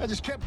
I just kept...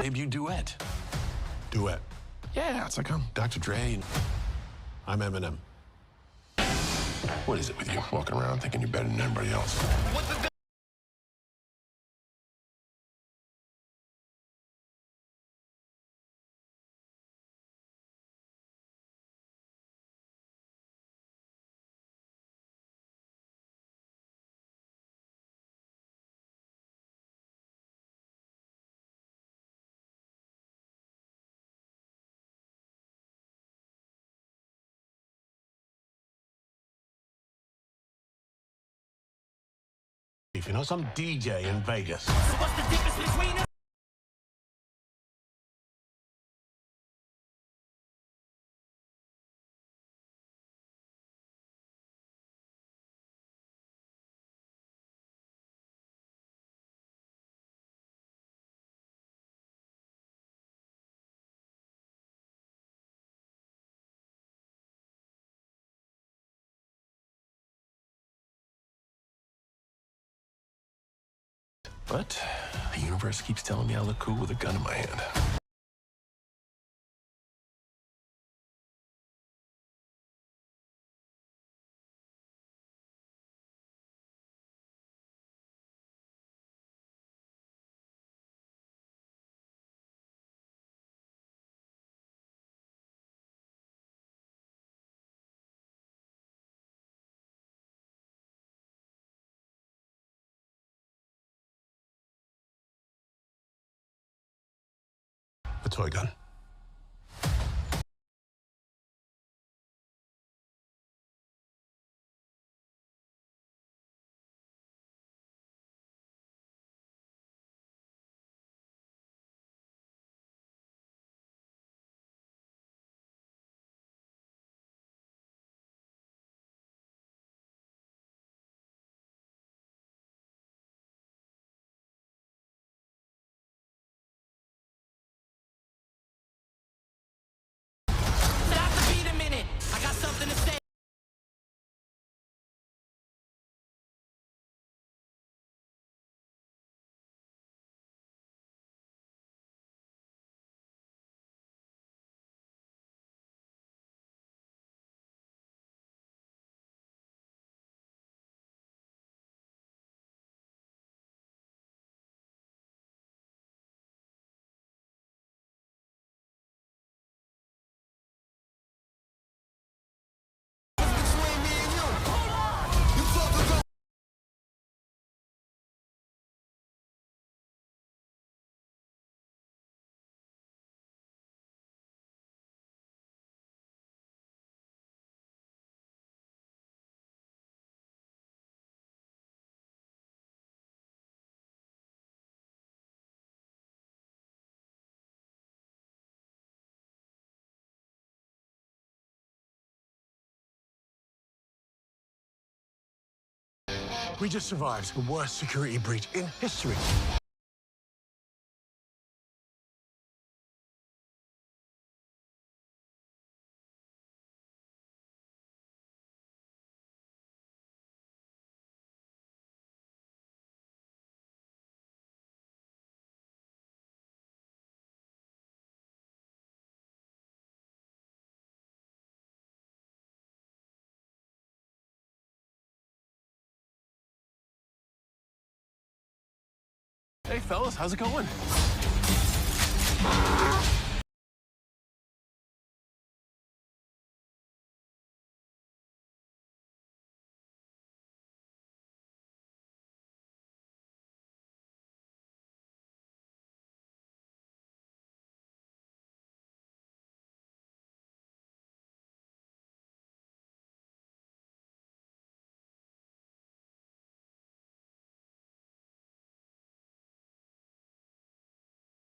Debut duet. Duet. Yeah, it's like I'm Dr. Dre. I'm Eminem. What is it with you walking around thinking you're better than everybody else? If you know some DJ in Vegas. So what's the difference between us? But the universe keeps telling me I look cool with a gun in my hand. A toy gun. We just survived the worst security breach in history. Hey, fellas, how's it going?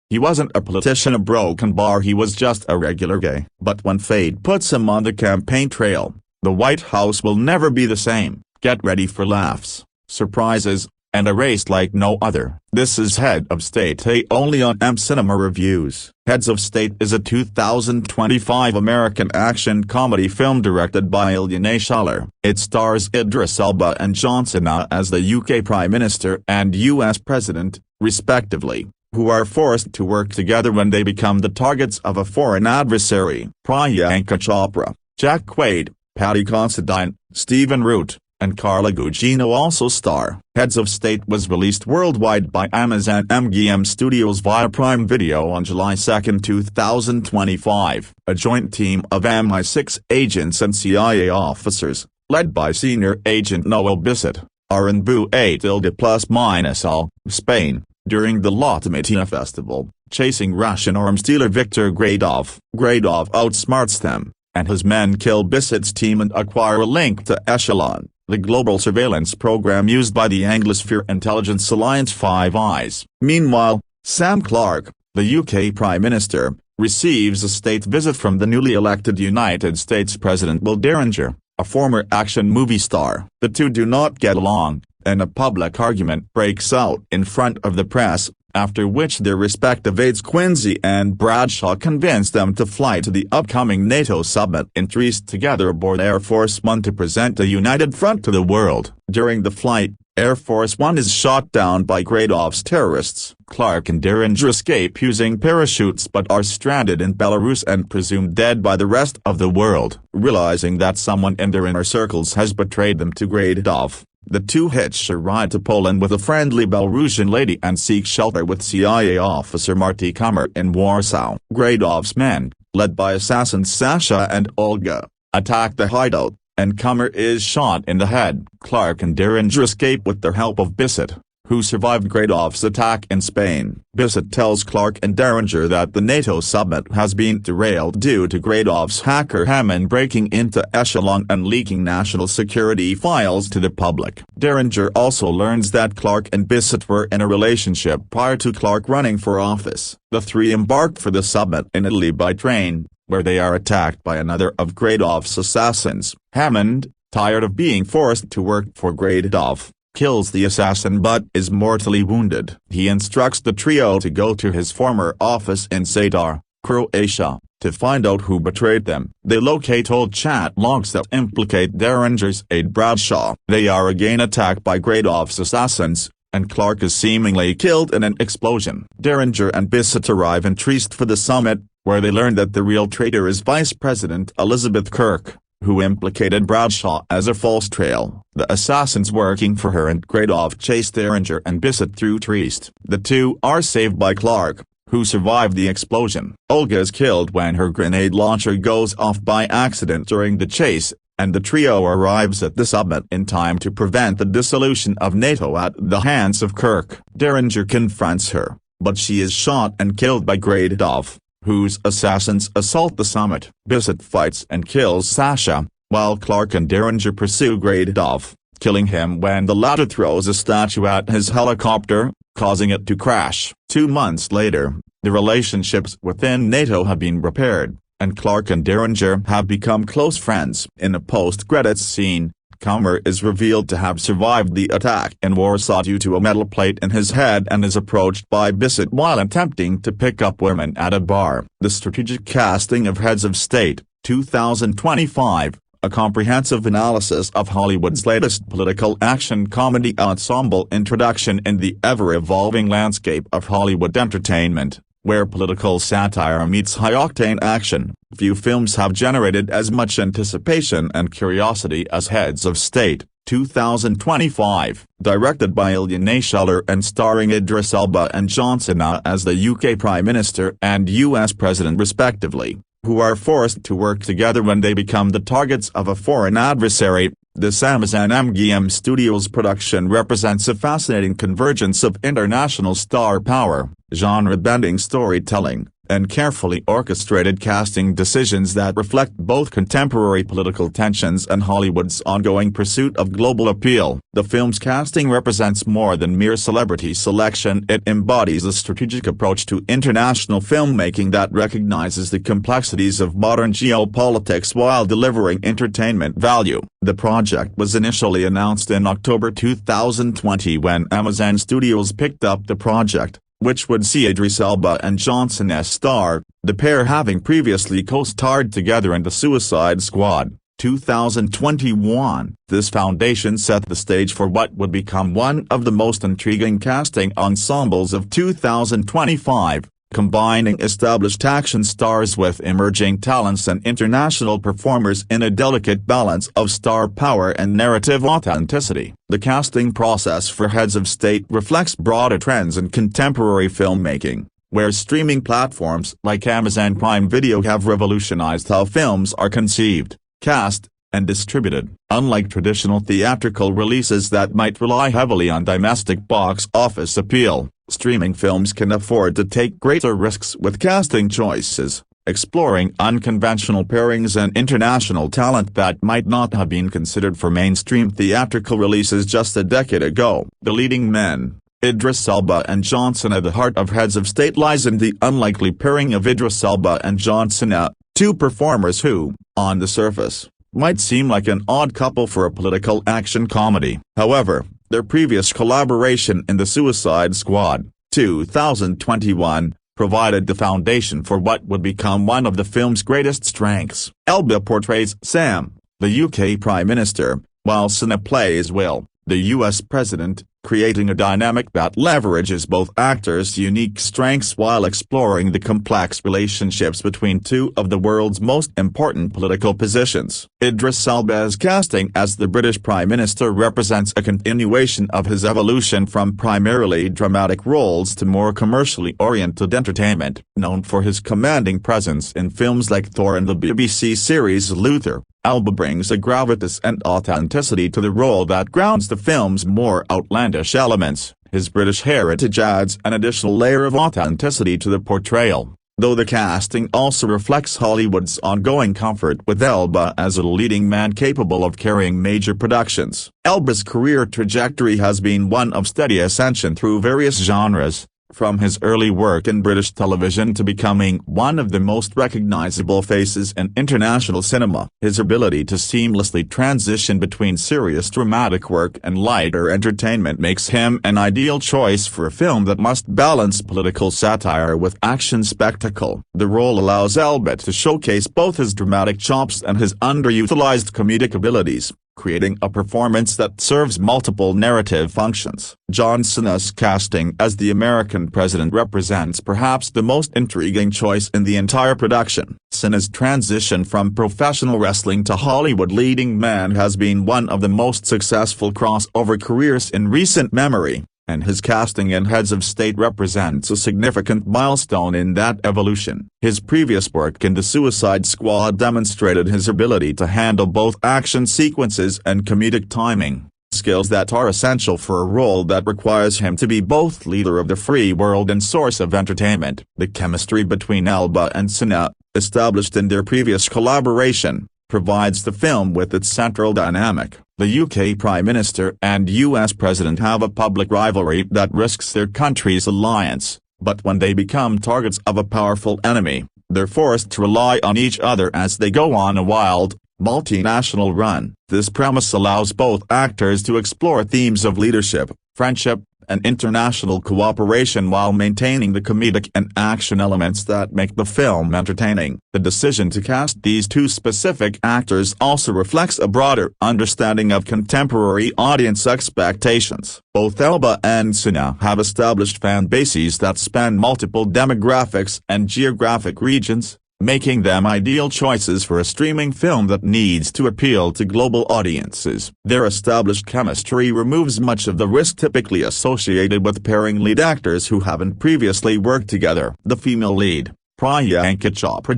He wasn't a politician, a broken bar, he was just a regular guy. But when fate puts him on the campaign trail, the White House will never be the same. Get ready for laughs, surprises, and a race like no other. This is Head of State, only on Cinema Reviews. Heads of State is a 2025 American action comedy film directed by Ilyana Schaller. It stars Idris Elba and Cena as the UK Prime Minister and US President, respectively, who are forced to work together when they become the targets of a foreign adversary. Priyanka Chopra, Jack Quaid, Paddy Considine, Stephen Root, and Carla Gugino also star. Heads of State was released worldwide by Amazon MGM Studios via Prime Video on July 2, 2025. A joint team of MI6 agents and CIA officers, led by Senior Agent Noel Bissett, are in Bu8+- Spain, during the La Tomatina Festival, chasing Russian arms dealer Viktor Gradov. Gradov outsmarts them, and his men kill Bissett's team and acquire a link to Echelon, the global surveillance program used by the Anglosphere intelligence alliance Five Eyes. Meanwhile, Sam Clarke, the UK Prime Minister, receives a state visit from the newly elected United States President Will Derringer, a former action movie star. The two do not get along, and a public argument breaks out in front of the press, after which their respective aides Quincy and Bradshaw convince them to fly to the upcoming NATO summit in Trieste together aboard Air Force One to present a united front to the world. During the flight, Air Force One is shot down by Gradov's terrorists. Clarke and Derringer escape using parachutes but are stranded in Belarus and presumed dead by the rest of the world. Realizing that someone in their inner circles has betrayed them to Gradov, the two hitch a ride to Poland with a friendly Belarusian lady and seek shelter with CIA officer Marty Kummer in Warsaw. Gradov's men, led by assassins Sasha and Olga, attack the hideout, and Kummer is shot in the head. Clarke and Derringer escape with the help of Bissett, who survived Gradov's attack in Spain. Bissett tells Clarke and Derringer that the NATO summit has been derailed due to Gradov's hacker Hammond breaking into Echelon and leaking national security files to the public. Derringer also learns that Clarke and Bissett were in a relationship prior to Clarke running for office. The three embark for the summit in Italy by train, where they are attacked by another of Gradov's assassins. Hammond, tired of being forced to work for Gradov, kills the assassin but is mortally wounded. He instructs the trio to go to his former office in Zadar, Croatia, to find out who betrayed them. They locate old chat logs that implicate Derringer's aide Bradshaw. They are again attacked by Gradov's assassins, and Clarke is seemingly killed in an explosion. Derringer and Bissett arrive in Trieste for the summit, where they learn that the real traitor is Vice President Elizabeth Kirk, who implicated Bradshaw as a false trail. The assassins working for her and Gradov chase Derringer and Bissett through Trieste. The two are saved by Clarke, who survived the explosion. Olga is killed when her grenade launcher goes off by accident during the chase, and the trio arrives at the summit in time to prevent the dissolution of NATO at the hands of Kirk. Derringer confronts her, but she is shot and killed by Gradov, whose assassins assault the summit. Bissett fights and kills Sasha, while Clarke and Derringer pursue Gradov, killing him when the latter throws a statue at his helicopter, causing it to crash. 2 months later, the relationships within NATO have been repaired, and Clarke and Derringer have become close friends. In a post-credits scene, Comer is revealed to have survived the attack in Warsaw due to a metal plate in his head and is approached by Bissett while attempting to pick up women at a bar. The strategic casting of Heads of State, 2025, a comprehensive analysis of Hollywood's latest political action comedy ensemble introduction in the ever-evolving landscape of Hollywood entertainment, where political satire meets high-octane action. Few films have generated as much anticipation and curiosity as Heads of State, 2025, directed by Ilya Naishuller and starring Idris Elba and Cena as the UK Prime Minister and US President respectively, who are forced to work together when they become the targets of a foreign adversary. This Amazon MGM Studios production represents a fascinating convergence of international star power, genre-bending storytelling, and carefully orchestrated casting decisions that reflect both contemporary political tensions and Hollywood's ongoing pursuit of global appeal. The film's casting represents more than mere celebrity selection. It embodies a strategic approach to international filmmaking that recognizes the complexities of modern geopolitics while delivering entertainment value. The project was initially announced in October 2020 when Amazon Studios picked up the project, which would see Idris Elba and Cena star, the pair having previously co-starred together in The Suicide Squad, 2021. This foundation set the stage for what would become one of the most intriguing casting ensembles of 2025, combining established action stars with emerging talents and international performers in a delicate balance of star power and narrative authenticity. The casting process for Heads of State reflects broader trends in contemporary filmmaking, where streaming platforms like Amazon Prime Video have revolutionized how films are conceived, cast, and distributed. Unlike traditional theatrical releases that might rely heavily on domestic box office appeal, streaming films can afford to take greater risks with casting choices, exploring unconventional pairings and international talent that might not have been considered for mainstream theatrical releases just a decade ago. The leading men, Idris Elba and Cena. The heart of Heads of State lies in the unlikely pairing of Idris Elba and Cena, two performers who, on the surface, might seem like an odd couple for a political action comedy. However, their previous collaboration in The Suicide Squad, 2021, provided the foundation for what would become one of the film's greatest strengths. Elba portrays Sam, the UK Prime Minister, while Cena plays Will, the US President, creating a dynamic that leverages both actors' unique strengths while exploring the complex relationships between two of the world's most important political positions. Idris Elba's casting as the British Prime Minister represents a continuation of his evolution from primarily dramatic roles to more commercially oriented entertainment. Known for his commanding presence in films like Thor and the BBC series Luther, Elba brings a gravitas and authenticity to the role that grounds the film's more outlandish elements. His British heritage adds an additional layer of authenticity to the portrayal, though the casting also reflects Hollywood's ongoing comfort with Elba as a leading man capable of carrying major productions. Elba's career trajectory has been one of steady ascension through various genres, from his early work in British television to becoming one of the most recognizable faces in international cinema. His ability to seamlessly transition between serious dramatic work and lighter entertainment makes him an ideal choice for a film that must balance political satire with action spectacle. The role allows Elba to showcase both his dramatic chops and his underutilized comedic abilities, creating a performance that serves multiple narrative functions. Cena's casting as the American president represents perhaps the most intriguing choice in the entire production. Cena's transition from professional wrestling to Hollywood leading man has been one of the most successful crossover careers in recent memory, and his casting in Heads of State represents a significant milestone in that evolution. His previous work in The Suicide Squad demonstrated his ability to handle both action sequences and comedic timing, skills that are essential for a role that requires him to be both leader of the free world and source of entertainment. The chemistry between Elba and Cena, established in their previous collaboration, provides the film with its central dynamic. The UK Prime Minister and US President have a public rivalry that risks their country's alliance, but when they become targets of a powerful enemy, they're forced to rely on each other as they go on a wild, multinational run. This premise allows both actors to explore themes of leadership, friendship, and international cooperation while maintaining the comedic and action elements that make the film entertaining. The decision to cast these two specific actors also reflects a broader understanding of contemporary audience expectations. Both Elba and Cena have established fan bases that span multiple demographics and geographic regions, making them ideal choices for a streaming film that needs to appeal to global audiences. Their established chemistry removes much of the risk typically associated with pairing lead actors who haven't previously worked together. The female lead, Priyanka Chopra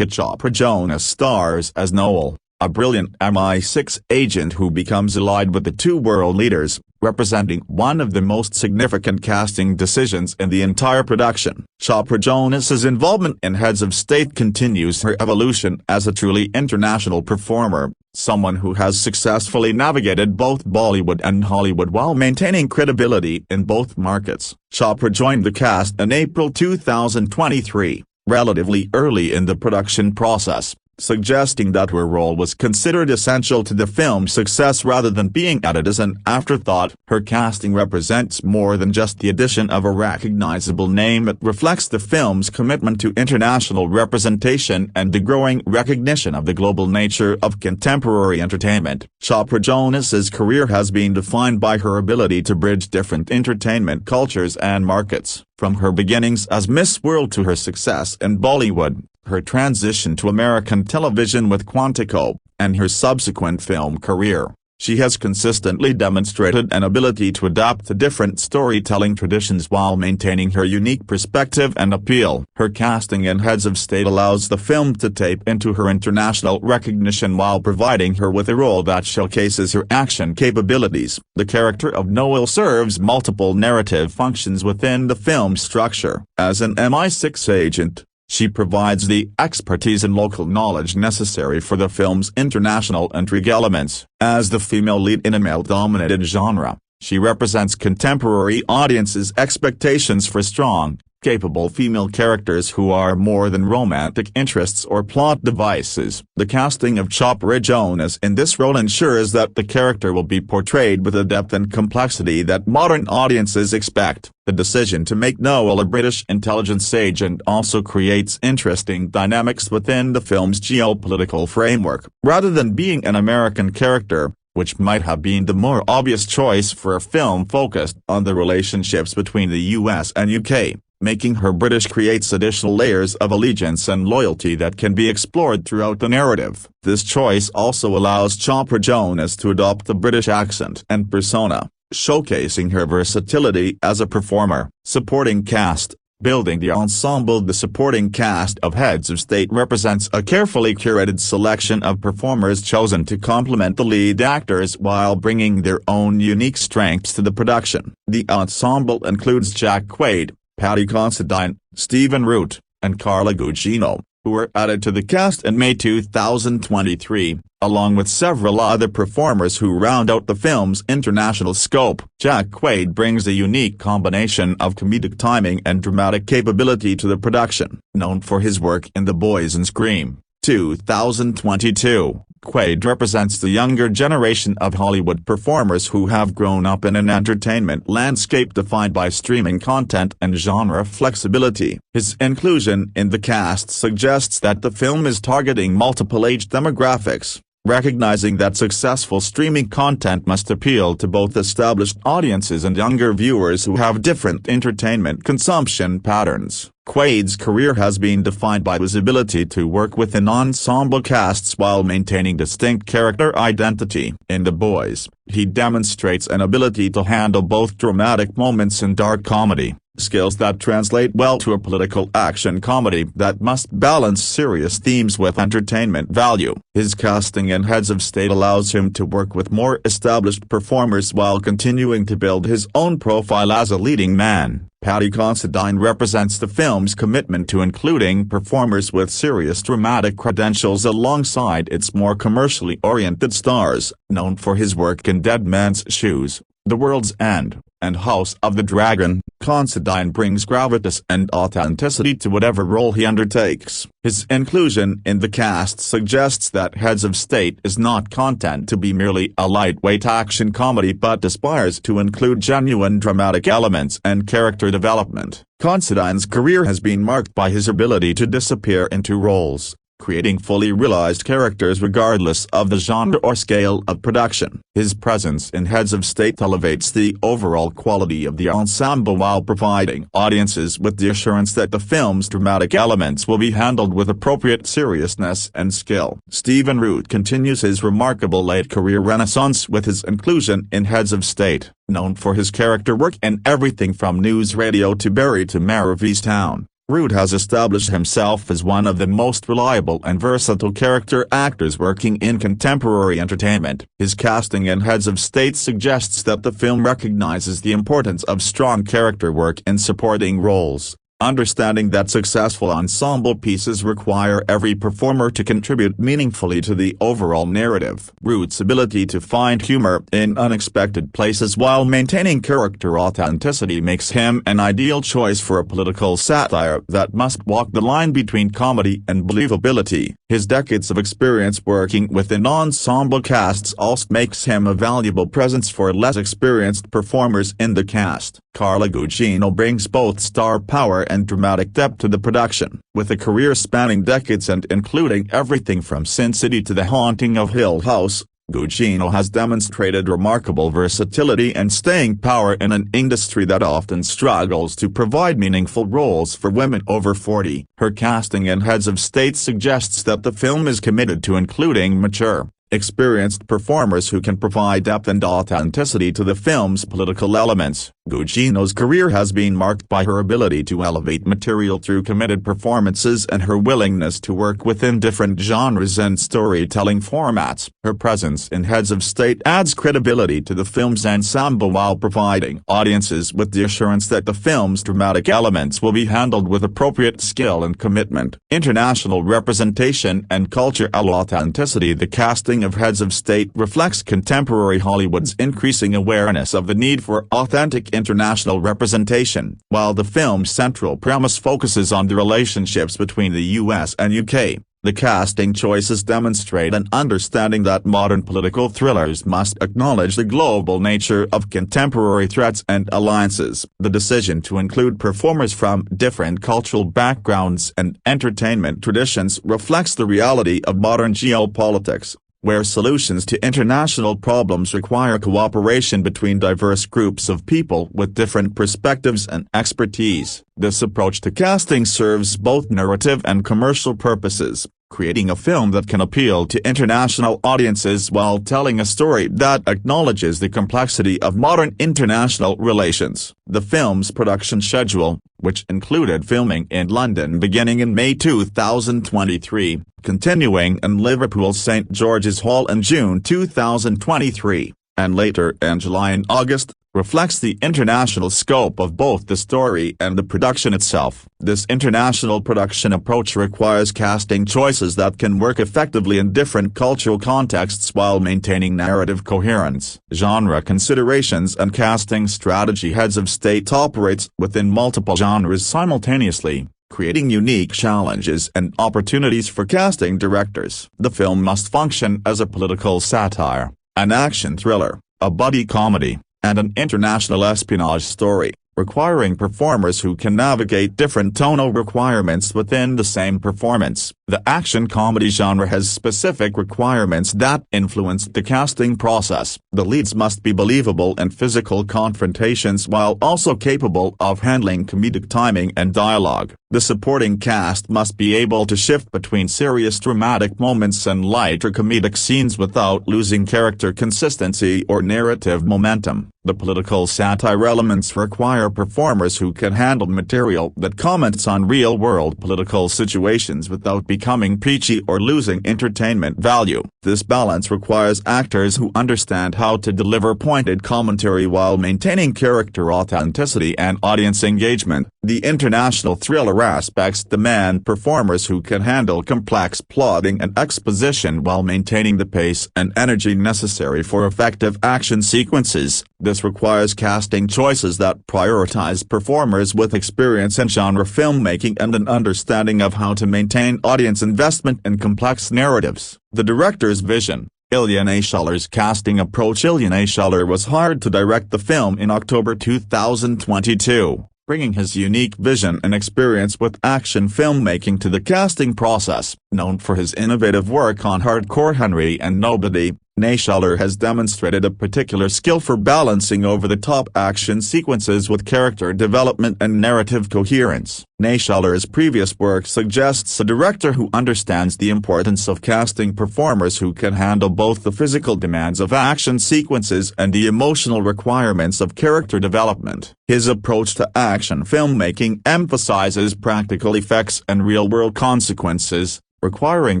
Jonas stars as Noel, a brilliant MI6 agent who becomes allied with the two world leaders, representing one of the most significant casting decisions in the entire production. Chopra Jonas's involvement in Heads of State continues her evolution as a truly international performer, someone who has successfully navigated both Bollywood and Hollywood while maintaining credibility in both markets. Chopra joined the cast in April 2023, relatively early in the production process, suggesting that her role was considered essential to the film's success rather than being added as an afterthought. Her casting represents more than just the addition of a recognizable name. It reflects the film's commitment to international representation and the growing recognition of the global nature of contemporary entertainment. Chopra Jonas's career has been defined by her ability to bridge different entertainment cultures and markets. From her beginnings as Miss World to her success in Bollywood, her transition to American television with Quantico, and her subsequent film career, she has consistently demonstrated an ability to adapt to different storytelling traditions while maintaining her unique perspective and appeal. Her casting in Heads of State allows the film to tap into her international recognition while providing her with a role that showcases her action capabilities. The character of Noel serves multiple narrative functions within the film's structure. As an MI6 agent, she provides the expertise and local knowledge necessary for the film's international intrigue elements. As the female lead in a male-dominated genre, she represents contemporary audiences' expectations for strong, capable female characters who are more than romantic interests or plot devices. The casting of Chopra Jonas in this role ensures that the character will be portrayed with the depth and complexity that modern audiences expect. The decision to make Noel a British intelligence agent also creates interesting dynamics within the film's geopolitical framework. Rather than being an American character, which might have been the more obvious choice for a film focused on the relationships between the US and UK, making her British creates additional layers of allegiance and loyalty that can be explored throughout the narrative. This choice also allows Chopra Jonas to adopt the British accent and persona, showcasing her versatility as a performer. Supporting cast. Building the ensemble. The supporting cast of Heads of State represents a carefully curated selection of performers chosen to complement the lead actors while bringing their own unique strengths to the production. The ensemble includes Jack Quaid, Paddy Considine, Stephen Root, and Carla Gugino, who were added to the cast in May 2023, along with several other performers who round out the film's international scope. Jack Quaid brings a unique combination of comedic timing and dramatic capability to the production. Known for his work in The Boys and Scream, 2022, Quaid represents the younger generation of Hollywood performers who have grown up in an entertainment landscape defined by streaming content and genre flexibility. His inclusion in the cast suggests that the film is targeting multiple age demographics, recognizing that successful streaming content must appeal to both established audiences and younger viewers who have different entertainment consumption patterns. Quaid's career has been defined by his ability to work within ensemble casts while maintaining distinct character identity. In The Boys, he demonstrates an ability to handle both dramatic moments and dark comedy, skills that translate well to a political action comedy that must balance serious themes with entertainment value. His casting in Heads of State allows him to work with more established performers while continuing to build his own profile as a leading man. Paddy Considine represents the film's commitment to including performers with serious dramatic credentials alongside its more commercially oriented stars. Known for his work in Dead Man's Shoes, The World's End, and House of the Dragon, Considine brings gravitas and authenticity to whatever role he undertakes. His inclusion in the cast suggests that Heads of State is not content to be merely a lightweight action comedy but aspires to include genuine dramatic elements and character development. Considine's career has been marked by his ability to disappear into roles, creating fully realized characters regardless of the genre or scale of production. His presence in Heads of State elevates the overall quality of the ensemble while providing audiences with the assurance that the film's dramatic elements will be handled with appropriate seriousness and skill. Stephen Root continues his remarkable late career renaissance with his inclusion in Heads of State, known for his character work in everything from News Radio to Barry to Mare of Easttown. Root has established himself as one of the most reliable and versatile character actors working in contemporary entertainment. His casting in Heads of State suggests that the film recognizes the importance of strong character work in supporting roles, understanding that successful ensemble pieces require every performer to contribute meaningfully to the overall narrative. Root's ability to find humor in unexpected places while maintaining character authenticity makes him an ideal choice for a political satire that must walk the line between comedy and believability. His decades of experience working within ensemble casts also makes him a valuable presence for less experienced performers in the cast. Carla Gugino brings both star power and dramatic depth to the production. With a career spanning decades and including everything from Sin City to The Haunting of Hill House, Gugino has demonstrated remarkable versatility and staying power in an industry that often struggles to provide meaningful roles for women over 40. Her casting in Heads of State suggests that the film is committed to including mature, experienced performers who can provide depth and authenticity to the film's political elements. Gugino's career has been marked by her ability to elevate material through committed performances and her willingness to work within different genres and storytelling formats. Her presence in Heads of State adds credibility to the film's ensemble while providing audiences with the assurance that the film's dramatic elements will be handled with appropriate skill and commitment. International representation and cultural authenticity. The casting of Heads of State reflects contemporary Hollywood's increasing awareness of the need for authentic international representation. While the film's central premise focuses on the relationships between the US and UK, the casting choices demonstrate an understanding that modern political thrillers must acknowledge the global nature of contemporary threats and alliances. The decision to include performers from different cultural backgrounds and entertainment traditions reflects the reality of modern geopolitics, where solutions to international problems require cooperation between diverse groups of people with different perspectives and expertise. This approach to casting serves both narrative and commercial purposes, creating a film that can appeal to international audiences while telling a story that acknowledges the complexity of modern international relations. The film's production schedule, which included filming in London beginning in May 2023, continuing in Liverpool St George's Hall in June 2023, and later in July and August, reflects the international scope of both the story and the production itself. This international production approach requires casting choices that can work effectively in different cultural contexts while maintaining narrative coherence. Genre considerations and casting strategy. Heads of State operates within multiple genres simultaneously, creating unique challenges and opportunities for casting directors. The film must function as a political satire, an action thriller, a buddy comedy, and an international espionage story, requiring performers who can navigate different tonal requirements within the same performance. The action comedy genre has specific requirements that influence the casting process. The leads must be believable in physical confrontations while also capable of handling comedic timing and dialogue. The supporting cast must be able to shift between serious dramatic moments and lighter comedic scenes without losing character consistency or narrative momentum. The political satire elements require performers who can handle material that comments on real-world political situations without becoming preachy or losing entertainment value. This balance requires actors who understand how to deliver pointed commentary while maintaining character authenticity and audience engagement. The international thriller other aspects demand performers who can handle complex plotting and exposition while maintaining the pace and energy necessary for effective action sequences. This requires casting choices that prioritize performers with experience in genre filmmaking and an understanding of how to maintain audience investment in complex narratives. The director's vision. Ilya Naishuler's casting approach. Ilya Naishuler was hired to direct the film in October 2022, bringing his unique vision and experience with action filmmaking to the casting process. Known for his innovative work on Hardcore Henry and Nobody, Naishuler has demonstrated a particular skill for balancing over-the-top action sequences with character development and narrative coherence. Naishuler's previous work suggests a director who understands the importance of casting performers who can handle both the physical demands of action sequences and the emotional requirements of character development. His approach to action filmmaking emphasizes practical effects and real-world consequences, requiring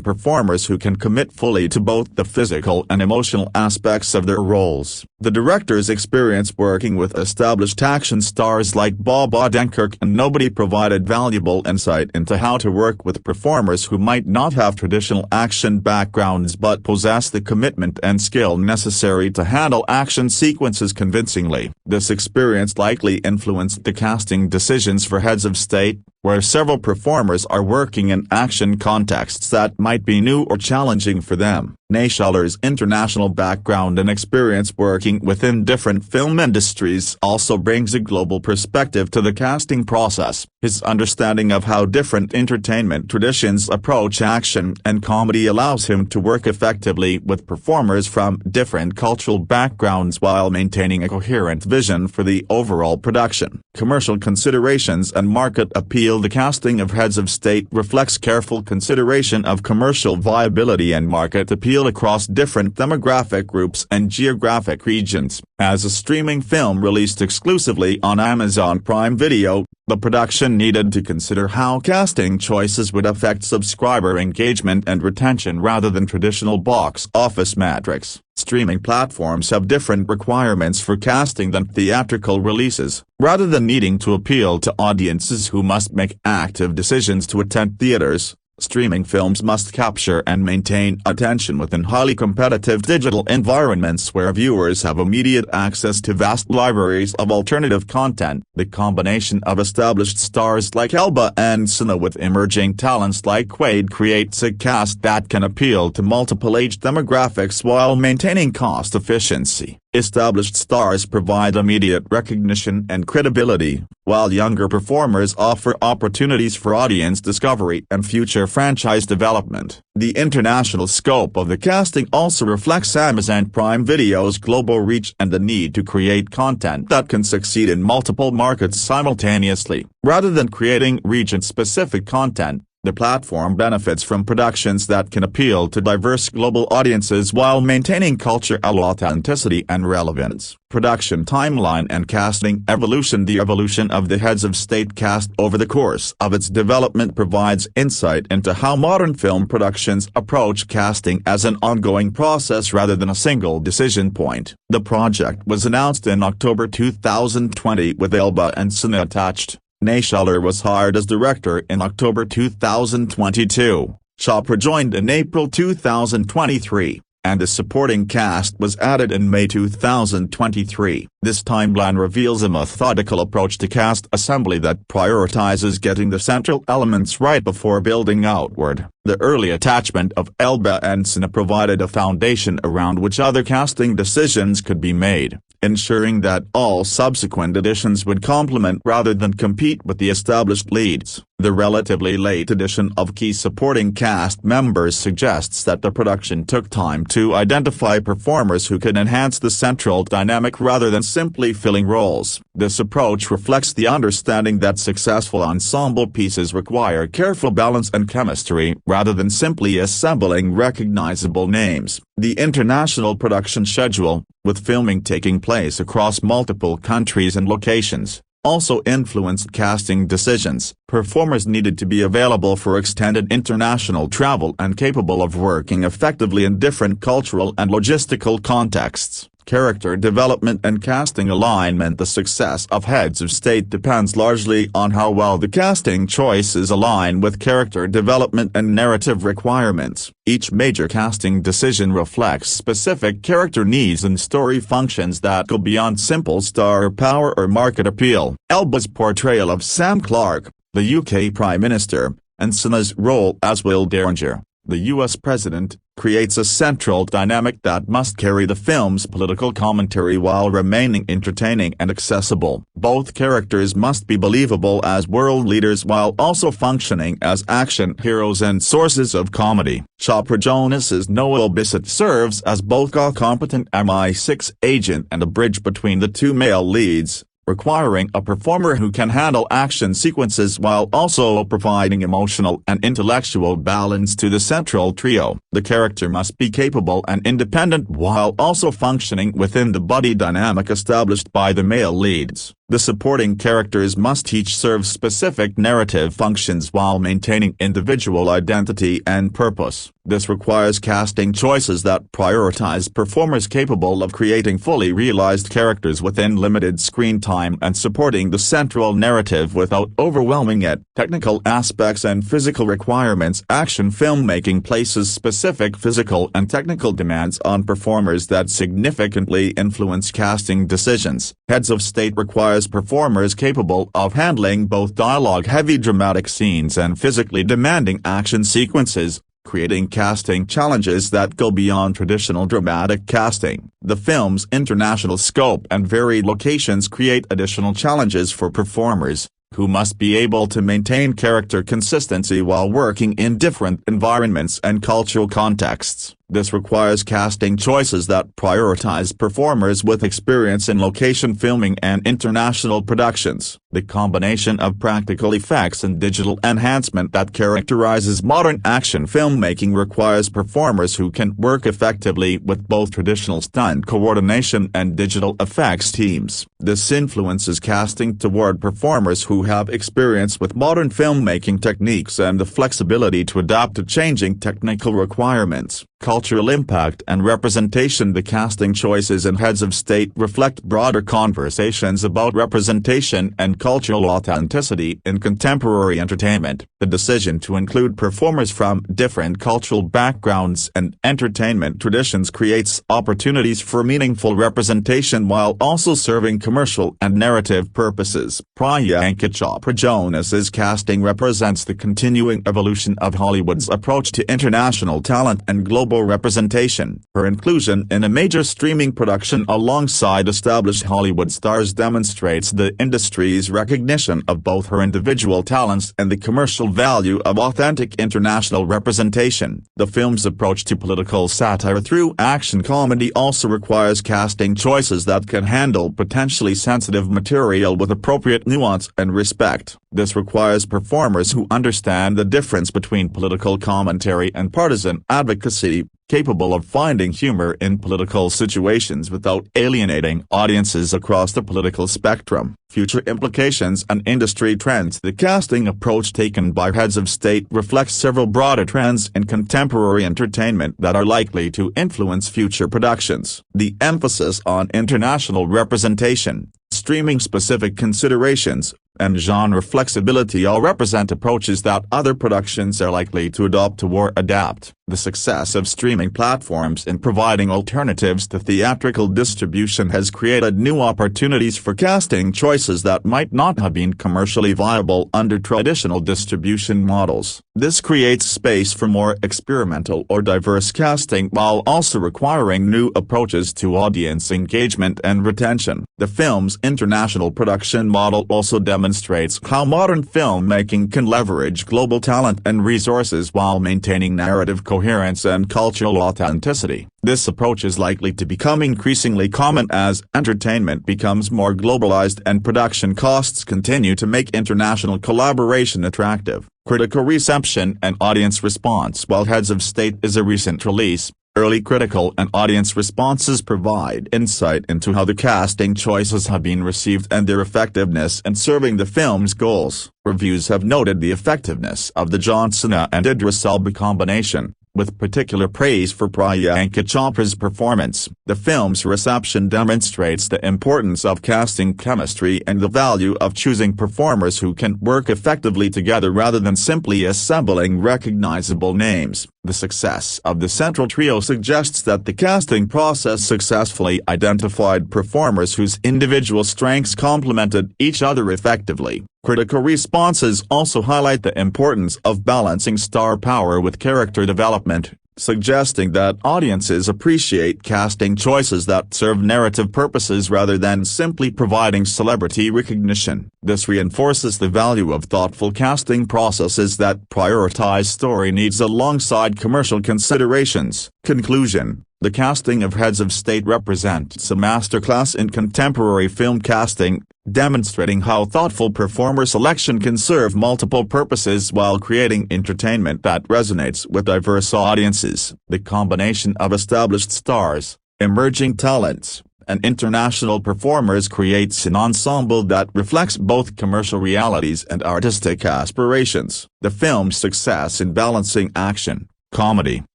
performers who can commit fully to both the physical and emotional aspects of their roles. The director's experience working with established action stars like Bob Odenkirk and Nobody provided valuable insight into how to work with performers who might not have traditional action backgrounds but possess the commitment and skill necessary to handle action sequences convincingly. This experience likely influenced the casting decisions for Heads of State, where several performers are working in action contexts that might be new or challenging for them. Naishuler's international background and experience working within different film industries also brings a global perspective to the casting process. His understanding of how different entertainment traditions approach action and comedy allows him to work effectively with performers from different cultural backgrounds while maintaining a coherent vision for the overall production. Commercial considerations and market appeal. The casting of Heads of State reflects careful consideration of commercial viability and market appeal across different demographic groups and geographic regions. As a streaming film released exclusively on Amazon Prime Video, the production needed to consider how casting choices would affect subscriber engagement and retention rather than traditional box office metrics. Streaming platforms have different requirements for casting than theatrical releases. Rather than needing to appeal to audiences who must make active decisions to attend theaters, streaming films must capture and maintain attention within highly competitive digital environments where viewers have immediate access to vast libraries of alternative content. The combination of established stars like Elba and Cena with emerging talents like Quaid creates a cast that can appeal to multiple age demographics while maintaining cost efficiency. Established stars provide immediate recognition and credibility, while younger performers offer opportunities for audience discovery and future franchise development. The international scope of the casting also reflects Amazon Prime Video's global reach and the need to create content that can succeed in multiple markets simultaneously. Rather than creating region-specific content, the platform benefits from productions that can appeal to diverse global audiences while maintaining cultural authenticity and relevance. Production timeline and casting evolution. The evolution of the Heads of State cast over the course of its development provides insight into how modern film productions approach casting as an ongoing process rather than a single decision point. The project was announced in October 2020 with Elba and Cena attached. Naishuler was hired as director in October 2022, Chopra joined in April 2023, and a supporting cast was added in May 2023. This timeline reveals a methodical approach to cast assembly that prioritizes getting the central elements right before building outward. The early attachment of Elba and Cena provided a foundation around which other casting decisions could be made, ensuring that all subsequent additions would complement rather than compete with the established leads. The relatively late addition of key supporting cast members suggests that the production took time to identify performers who could enhance the central dynamic rather than simply filling roles. This approach reflects the understanding that successful ensemble pieces require careful balance and chemistry rather than simply assembling recognizable names. The international production schedule, with filming taking place across multiple countries and locations, also influenced casting decisions. Performers needed to be available for extended international travel and capable of working effectively in different cultural and logistical contexts. character development and casting alignment. The success of Heads of State depends largely on how well the casting choices align with character development and narrative requirements. Each major casting decision reflects specific character needs and story functions that go beyond simple star power or market appeal. Elba's portrayal of Sam Clarke, the UK Prime Minister, and Cena's role as Will Derringer, the US President, creates a central dynamic that must carry the film's political commentary while remaining entertaining and accessible. Both characters must be believable as world leaders while also functioning as action heroes and sources of comedy. Chopra Jonas's Noel Bissett serves as both a competent MI6 agent and a bridge between the two male leads, requiring a performer who can handle action sequences while also providing emotional and intellectual balance to the central trio. The character must be capable and independent while also functioning within the buddy dynamic established by the male leads. The supporting characters must each serve specific narrative functions while maintaining individual identity and purpose. This requires casting choices that prioritize performers capable of creating fully realized characters within limited screen time and supporting the central narrative without overwhelming it. Technical aspects and physical requirements. Action filmmaking places specific physical and technical demands on performers that significantly influence casting decisions. Heads of State requires performers capable of handling both dialogue-heavy dramatic scenes and physically demanding action sequences, creating casting challenges that go beyond traditional dramatic casting. The film's international scope and varied locations create additional challenges for performers, who must be able to maintain character consistency while working in different environments and cultural contexts. This requires casting choices that prioritize performers with experience in location filming and international productions. The combination of practical effects and digital enhancement that characterizes modern action filmmaking requires performers who can work effectively with both traditional stunt coordination and digital effects teams. This influences casting toward performers who have experience with modern filmmaking techniques and the flexibility to adapt to changing technical requirements. Cultural impact and representation. The casting choices in Heads of State reflect broader conversations about representation and cultural authenticity in contemporary entertainment. The decision to include performers from different cultural backgrounds and entertainment traditions creates opportunities for meaningful representation while also serving commercial and narrative purposes. Priyanka Chopra Jonas's casting represents the continuing evolution of Hollywood's approach to international talent and global representation. Her inclusion in a major streaming production alongside established Hollywood stars demonstrates the industry's recognition of both her individual talents and the commercial value of authentic international representation. The film's approach to political satire through action comedy also requires casting choices that can handle potentially sensitive material with appropriate nuance and respect. This requires performers who understand the difference between political commentary and partisan advocacy, capable of finding humor in political situations without alienating audiences across the political spectrum. Future implications and industry trends. The casting approach taken by Heads of State reflects several broader trends in contemporary entertainment that are likely to influence future productions. The emphasis on international representation, streaming-specific considerations, and genre flexibility all represent approaches that other productions are likely to adopt or adapt. The success of streaming platforms in providing alternatives to theatrical distribution has created new opportunities for casting choices that might not have been commercially viable under traditional distribution models. This creates space for more experimental or diverse casting while also requiring new approaches to audience engagement and retention. The film's international production model also demonstrates how modern filmmaking can leverage global talent and resources while maintaining narrative coherence and cultural authenticity. This approach is likely to become increasingly common as entertainment becomes more globalized and production costs continue to make international collaboration attractive. Critical reception and audience response. While Heads of State is a recent release, early critical and audience responses provide insight into how the casting choices have been received and their effectiveness in serving the film's goals. Reviews have noted the effectiveness of the John Cena and Idris Elba combination, with particular praise for Priyanka Chopra's performance. The film's reception demonstrates the importance of casting chemistry and the value of choosing performers who can work effectively together rather than simply assembling recognizable names. The success of the central trio suggests that the casting process successfully identified performers whose individual strengths complemented each other effectively. Critical responses also highlight the importance of balancing star power with character development, suggesting that audiences appreciate casting choices that serve narrative purposes rather than simply providing celebrity recognition. This reinforces the value of thoughtful casting processes that prioritize story needs alongside commercial considerations. Conclusion: the casting of heads of state represents a masterclass in contemporary film casting, demonstrating how thoughtful performer selection can serve multiple purposes while creating entertainment that resonates with diverse audiences. The combination of established stars, emerging talents, and international performers creates an ensemble that reflects both commercial realities and artistic aspirations. The film's success in balancing action, comedy,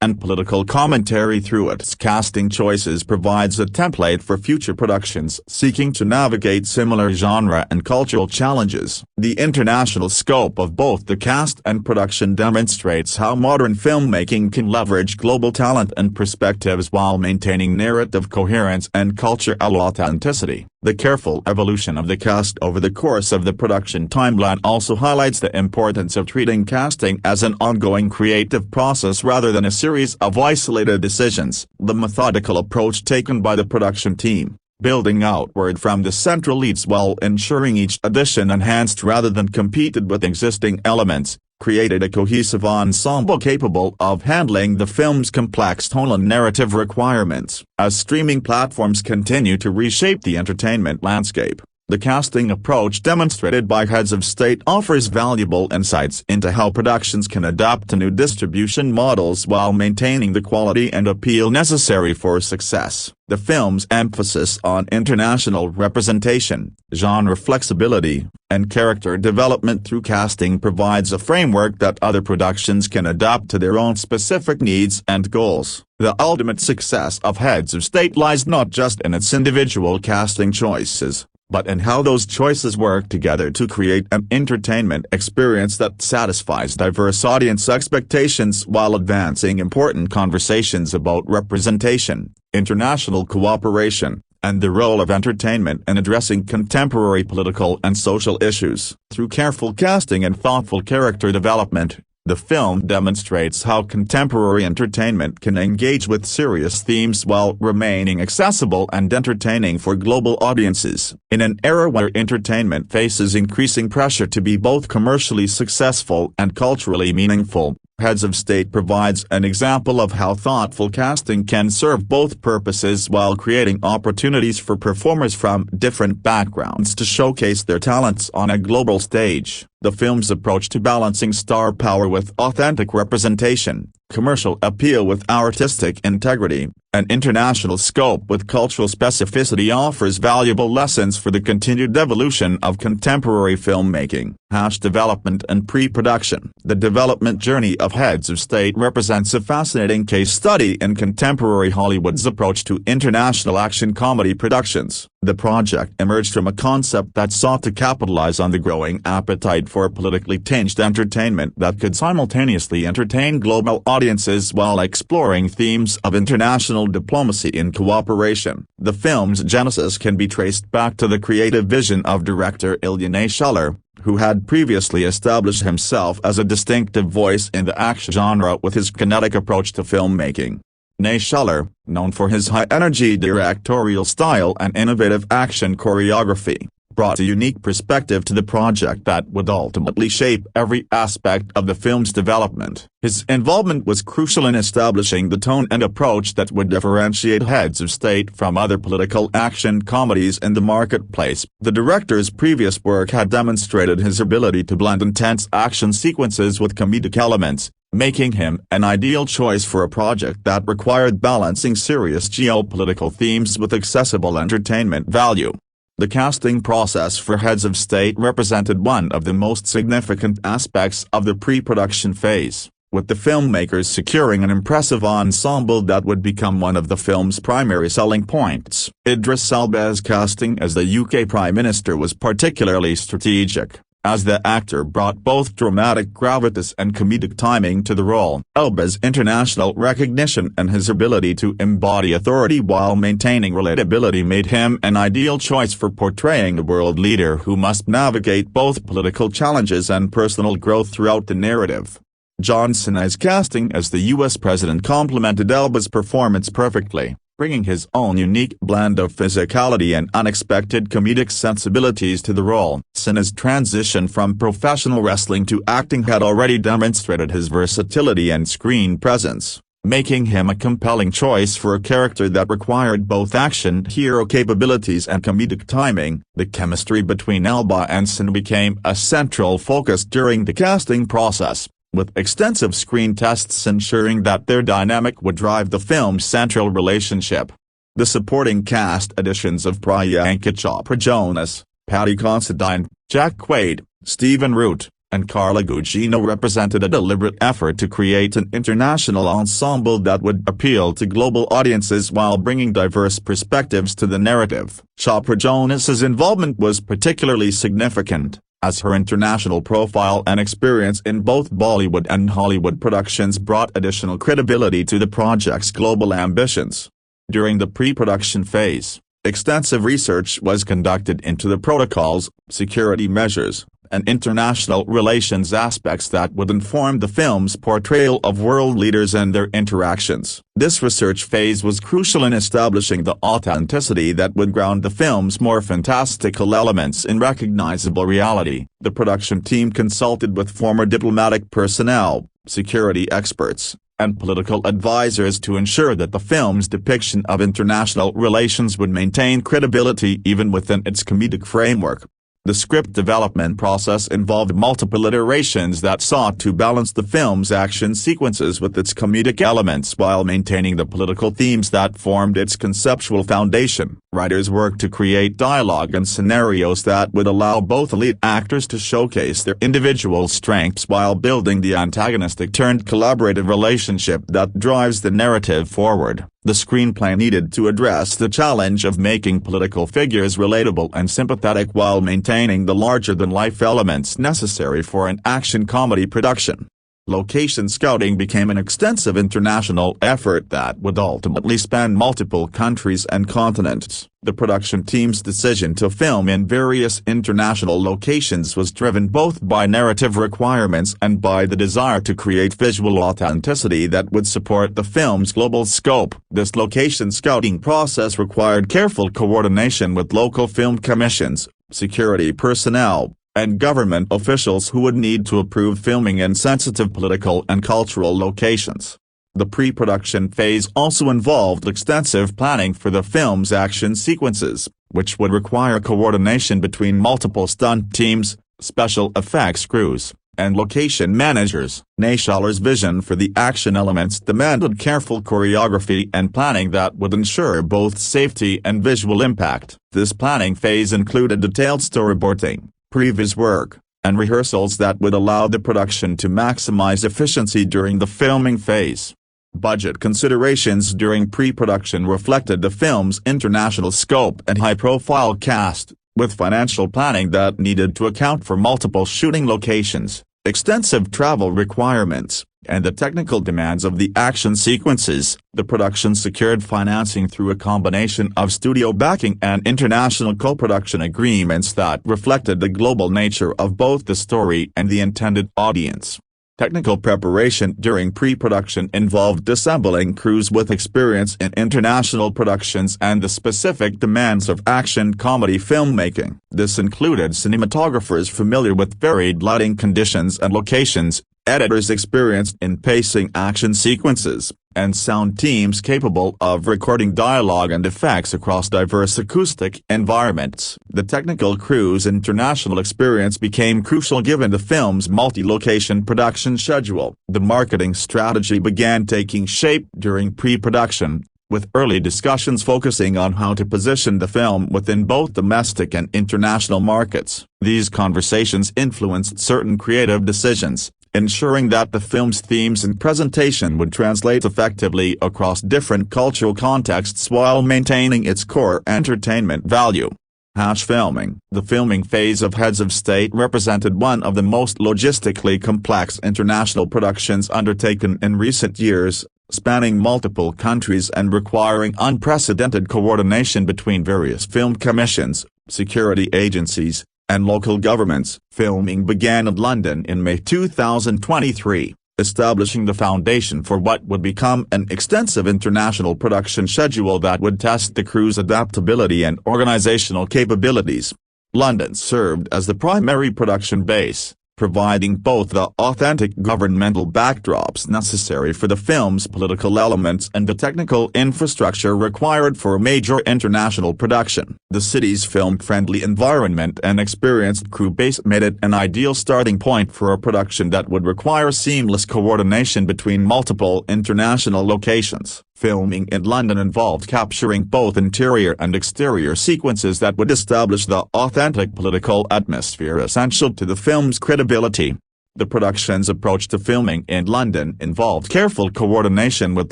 and political commentary through its casting choices provides a template for future productions seeking to navigate similar genre and cultural challenges. The international scope of both the cast and production demonstrates how modern filmmaking can leverage global talent and perspectives while maintaining narrative coherence and cultural authenticity. The careful evolution of the cast over the course of the production timeline also highlights the importance of treating casting as an ongoing creative process rather than a series of isolated decisions. The methodical approach taken by the production team, building outward from the central leads while ensuring each addition enhanced rather than competed with existing elements, created a cohesive ensemble capable of handling the film's complex tonal and narrative requirements. As streaming platforms continue to reshape the entertainment landscape, the casting approach demonstrated by Heads of State offers valuable insights into how productions can adapt to new distribution models while maintaining the quality and appeal necessary for success. The film's emphasis on international representation, genre flexibility, and character development through casting provides a framework that other productions can adapt to their own specific needs and goals. The ultimate success of Heads of State lies not just in its individual casting choices, but in how those choices work together to create an entertainment experience that satisfies diverse audience expectations while advancing important conversations about representation, international cooperation, and the role of entertainment in addressing contemporary political and social issues. Through careful casting and thoughtful character development, the film demonstrates how contemporary entertainment can engage with serious themes while remaining accessible and entertaining for global audiences. In an era where entertainment faces increasing pressure to be both commercially successful and culturally meaningful, Heads of State provides an example of how thoughtful casting can serve both purposes while creating opportunities for performers from different backgrounds to showcase their talents on a global stage. The film's approach to balancing star power with authentic representation, commercial appeal with artistic integrity, and international scope with cultural specificity offers valuable lessons for the continued evolution of contemporary filmmaking. Development and pre-production. The development journey of Heads of State represents a fascinating case study in contemporary Hollywood's approach to international action comedy productions. The project emerged from a concept that sought to capitalize on the growing appetite for politically tinged entertainment that could simultaneously entertain global audiences while exploring themes of international diplomacy and cooperation. The film's genesis can be traced back to the creative vision of director Idris Elba, who had previously established himself as a distinctive voice in the action genre with his kinetic approach to filmmaking. Idris Elba, known for his high-energy directorial style and innovative action choreography, brought a unique perspective to the project that would ultimately shape every aspect of the film's development. His involvement was crucial in establishing the tone and approach that would differentiate Heads of State from other political action comedies in the marketplace. The director's previous work had demonstrated his ability to blend intense action sequences with comedic elements, making him an ideal choice for a project that required balancing serious geopolitical themes with accessible entertainment value. The casting process for Heads of State represented one of the most significant aspects of the pre-production phase. with the filmmakers securing an impressive ensemble that would become one of the film's primary selling points. Idris Elba's casting as the UK Prime Minister was particularly strategic, as the actor brought both dramatic gravitas and comedic timing to the role. Elba's international recognition and his ability to embody authority while maintaining relatability made him an ideal choice for portraying a world leader who must navigate both political challenges and personal growth throughout the narrative. John Cena's casting as the U.S. president complemented Elba's performance perfectly, bringing his own unique blend of physicality and unexpected comedic sensibilities to the role. Cena's transition from professional wrestling to acting had already demonstrated his versatility and screen presence, making him a compelling choice for a character that required both action hero capabilities and comedic timing. The chemistry between Elba and Cena became a central focus during the casting process, with extensive screen tests ensuring that their dynamic would drive the film's central relationship. The supporting cast additions of Priyanka Chopra Jonas, Paddy Considine, Jack Quaid, Stephen Root, and Carla Gugino represented a deliberate effort to create an international ensemble that would appeal to global audiences while bringing diverse perspectives to the narrative. Chopra Jonas's involvement was particularly significant, as her international profile and experience in both Bollywood and Hollywood productions brought additional credibility to the project's global ambitions. During the pre-production phase, extensive research was conducted into the protocols, security measures, and international relations aspects that would inform the film's portrayal of world leaders and their interactions. This research phase was crucial in establishing the authenticity that would ground the film's more fantastical elements in recognizable reality. The production team consulted with former diplomatic personnel, security experts, and political advisors to ensure that the film's depiction of international relations would maintain credibility even within its comedic framework. The script development process involved multiple iterations that sought to balance the film's action sequences with its comedic elements while maintaining the political themes that formed its conceptual foundation. Writers worked to create dialogue and scenarios that would allow both lead actors to showcase their individual strengths while building the antagonistic-turned-collaborative relationship that drives the narrative forward. The screenplay needed to address the challenge of making political figures relatable and sympathetic while maintaining the larger-than-life elements necessary for an action comedy production. Location scouting became an extensive international effort that would ultimately span multiple countries and continents. The production team's decision to film in various international locations was driven both by narrative requirements and by the desire to create visual authenticity that would support the film's global scope. This location scouting process required careful coordination with local film commissions, security personnel, and government officials who would need to approve filming in sensitive political and cultural locations. The pre-production phase also involved extensive planning for the film's action sequences, which would require coordination between multiple stunt teams, special effects crews, and location managers. Nayshalar's vision for the action elements demanded careful choreography and planning that would ensure both safety and visual impact. This planning phase included detailed storyboarding, previs work, and rehearsals that would allow the production to maximize efficiency during the filming phase. Budget considerations during pre-production reflected the film's international scope and high-profile cast, with financial planning that needed to account for multiple shooting locations, extensive travel requirements, and the technical demands of the action sequences. The production secured financing through a combination of studio backing and international co-production agreements that reflected the global nature of both the story and the intended audience. Technical preparation during pre-production involved assembling crews with experience in international productions and the specific demands of action comedy filmmaking. This included cinematographers familiar with varied lighting conditions and locations, editors experienced in pacing action sequences, and sound teams capable of recording dialogue and effects across diverse acoustic environments. The technical crew's international experience became crucial given the film's multi-location production schedule. The marketing strategy began taking shape during pre-production, with early discussions focusing on how to position the film within both domestic and international markets. These conversations influenced certain creative decisions, ensuring that the film's themes and presentation would translate effectively across different cultural contexts while maintaining its core entertainment value. Filming. The filming phase of Heads of State represented one of the most logistically complex international productions undertaken in recent years, spanning multiple countries and requiring unprecedented coordination between various film commissions, security agencies, and local governments. Filming began in London in May 2023, establishing the foundation for what would become an extensive international production schedule that would test the crew's adaptability and organizational capabilities. London served as the primary production base, providing both the authentic governmental backdrops necessary for the film's political elements and the technical infrastructure required for a major international production. The city's film-friendly environment and experienced crew base made it an ideal starting point for a production that would require seamless coordination between multiple international locations. Filming in London involved capturing both interior and exterior sequences that would establish the authentic political atmosphere essential to the film's credibility. The production's approach to filming in London involved careful coordination with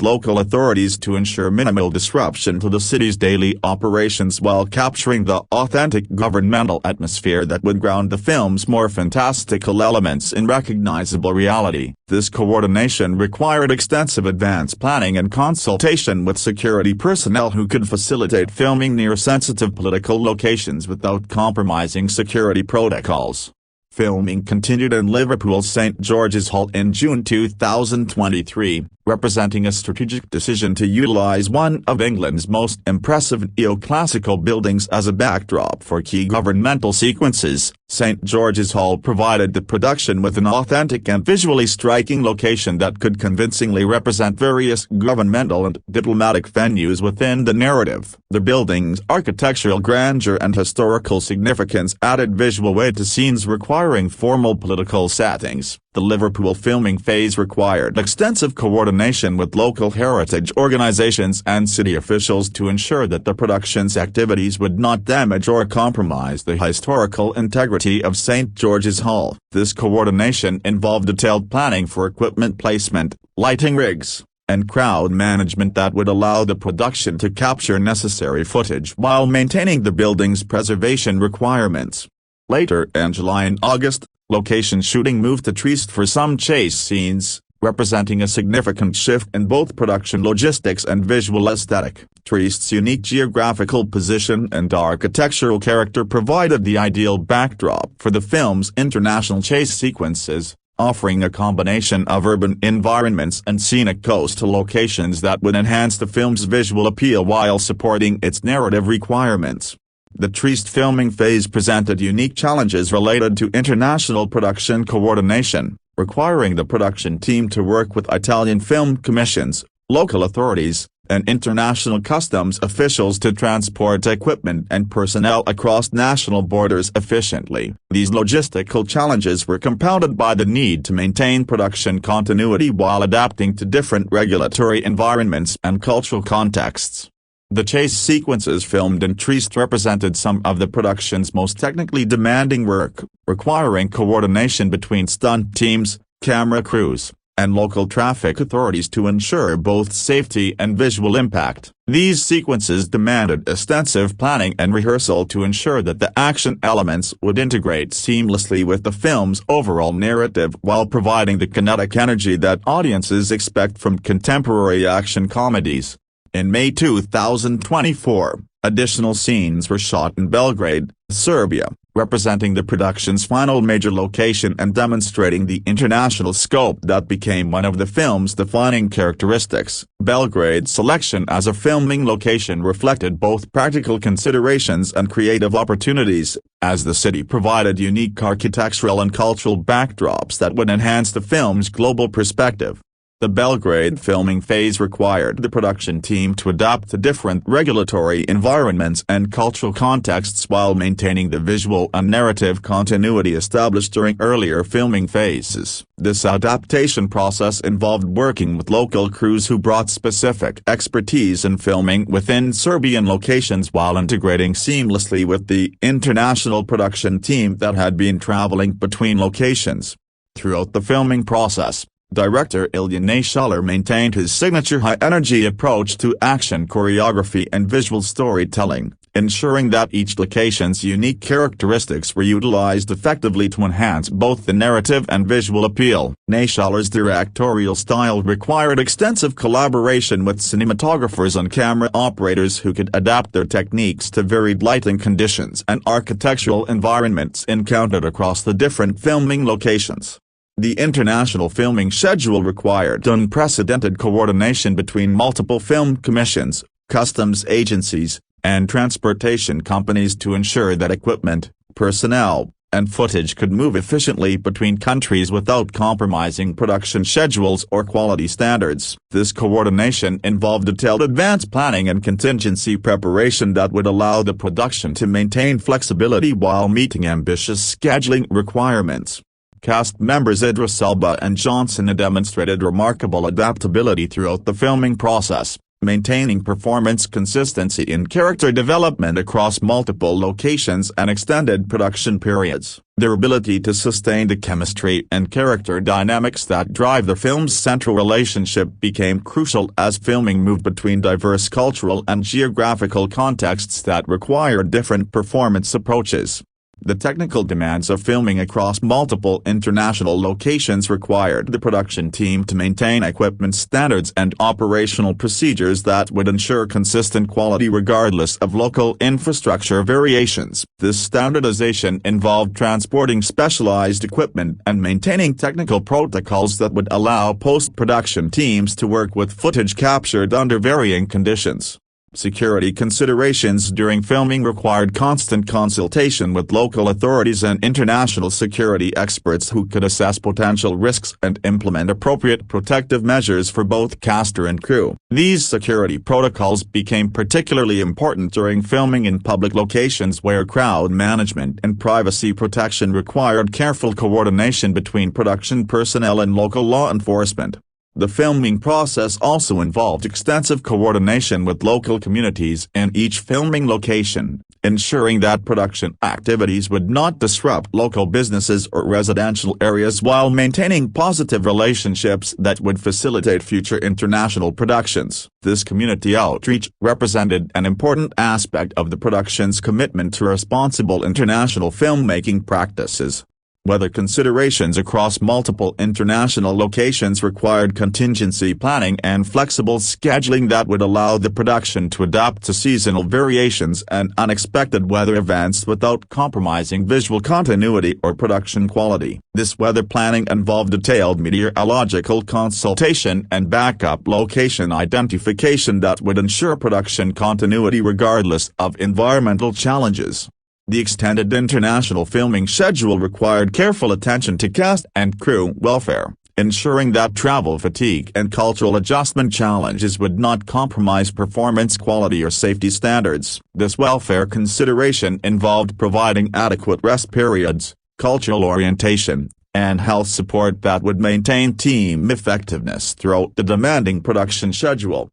local authorities to ensure minimal disruption to the city's daily operations while capturing the authentic governmental atmosphere that would ground the film's more fantastical elements in recognizable reality. This coordination required extensive advance planning and consultation with security personnel who could facilitate filming near sensitive political locations without compromising security protocols. Filming continued in Liverpool's St George's Hall in June 2023, representing a strategic decision to utilise one of England's most impressive neoclassical buildings as a backdrop for key governmental sequences. St George's Hall provided the production with an authentic and visually striking location that could convincingly represent various governmental and diplomatic venues within the narrative. The building's architectural grandeur and historical significance added visual weight to scenes requiring formal political settings. The Liverpool filming phase required extensive coordination with local heritage organisations and city officials to ensure that the production's activities would not damage or compromise the historical integrity of St George's Hall. This coordination involved detailed planning for equipment placement, lighting rigs, and crowd management that would allow the production to capture necessary footage while maintaining the building's preservation requirements. Later in July and August, location shooting moved to Trieste for some chase scenes, representing a significant shift in both production logistics and visual aesthetic. Trieste's unique geographical position and architectural character provided the ideal backdrop for the film's international chase sequences, offering a combination of urban environments and scenic coastal locations that would enhance the film's visual appeal while supporting its narrative requirements. The Trieste filming phase presented unique challenges related to international production coordination, requiring the production team to work with Italian film commissions, local authorities, and international customs officials to transport equipment and personnel across national borders efficiently. These logistical challenges were compounded by the need to maintain production continuity while adapting to different regulatory environments and cultural contexts. The chase sequences filmed in Trieste represented some of the production's most technically demanding work, requiring coordination between stunt teams, camera crews, and local traffic authorities to ensure both safety and visual impact. These sequences demanded extensive planning and rehearsal to ensure that the action elements would integrate seamlessly with the film's overall narrative while providing the kinetic energy that audiences expect from contemporary action comedies. In May 2024, additional scenes were shot in Belgrade, Serbia, representing the production's final major location and demonstrating the international scope that became one of the film's defining characteristics. Belgrade's selection as a filming location reflected both practical considerations and creative opportunities, as the city provided unique architectural and cultural backdrops that would enhance the film's global perspective. The Belgrade filming phase required the production team to adapt to different regulatory environments and cultural contexts while maintaining the visual and narrative continuity established during earlier filming phases. This adaptation process involved working with local crews who brought specific expertise in filming within Serbian locations while integrating seamlessly with the international production team that had been traveling between locations. Throughout the filming process, director Idris Elba maintained his signature high-energy approach to action choreography and visual storytelling, ensuring that each location's unique characteristics were utilized effectively to enhance both the narrative and visual appeal. Elba's directorial style required extensive collaboration with cinematographers and camera operators who could adapt their techniques to varied lighting conditions and architectural environments encountered across the different filming locations. The international filming schedule required unprecedented coordination between multiple film commissions, customs agencies, and transportation companies to ensure that equipment, personnel, and footage could move efficiently between countries without compromising production schedules or quality standards. This coordination involved detailed advance planning and contingency preparation that would allow the production to maintain flexibility while meeting ambitious scheduling requirements. Cast members Idris Elba and Cena demonstrated remarkable adaptability throughout the filming process, maintaining performance consistency in character development across multiple locations and extended production periods. Their ability to sustain the chemistry and character dynamics that drive the film's central relationship became crucial as filming moved between diverse cultural and geographical contexts that required different performance approaches. The technical demands of filming across multiple international locations required the production team to maintain equipment standards and operational procedures that would ensure consistent quality regardless of local infrastructure variations. This standardization involved transporting specialized equipment and maintaining technical protocols that would allow post-production teams to work with footage captured under varying conditions. Security considerations during filming required constant consultation with local authorities and international security experts who could assess potential risks and implement appropriate protective measures for both cast and crew. These security protocols became particularly important during filming in public locations where crowd management and privacy protection required careful coordination between production personnel and local law enforcement. The filming process also involved extensive coordination with local communities in each filming location, ensuring that production activities would not disrupt local businesses or residential areas while maintaining positive relationships that would facilitate future international productions. This community outreach represented an important aspect of the production's commitment to responsible international filmmaking practices. Weather considerations across multiple international locations required contingency planning and flexible scheduling that would allow the production to adapt to seasonal variations and unexpected weather events without compromising visual continuity or production quality. This weather planning involved detailed meteorological consultation and backup location identification that would ensure production continuity regardless of environmental challenges. The extended international filming schedule required careful attention to cast and crew welfare, ensuring that travel fatigue and cultural adjustment challenges would not compromise performance quality or safety standards. This welfare consideration involved providing adequate rest periods, cultural orientation, and health support that would maintain team effectiveness throughout the demanding production schedule.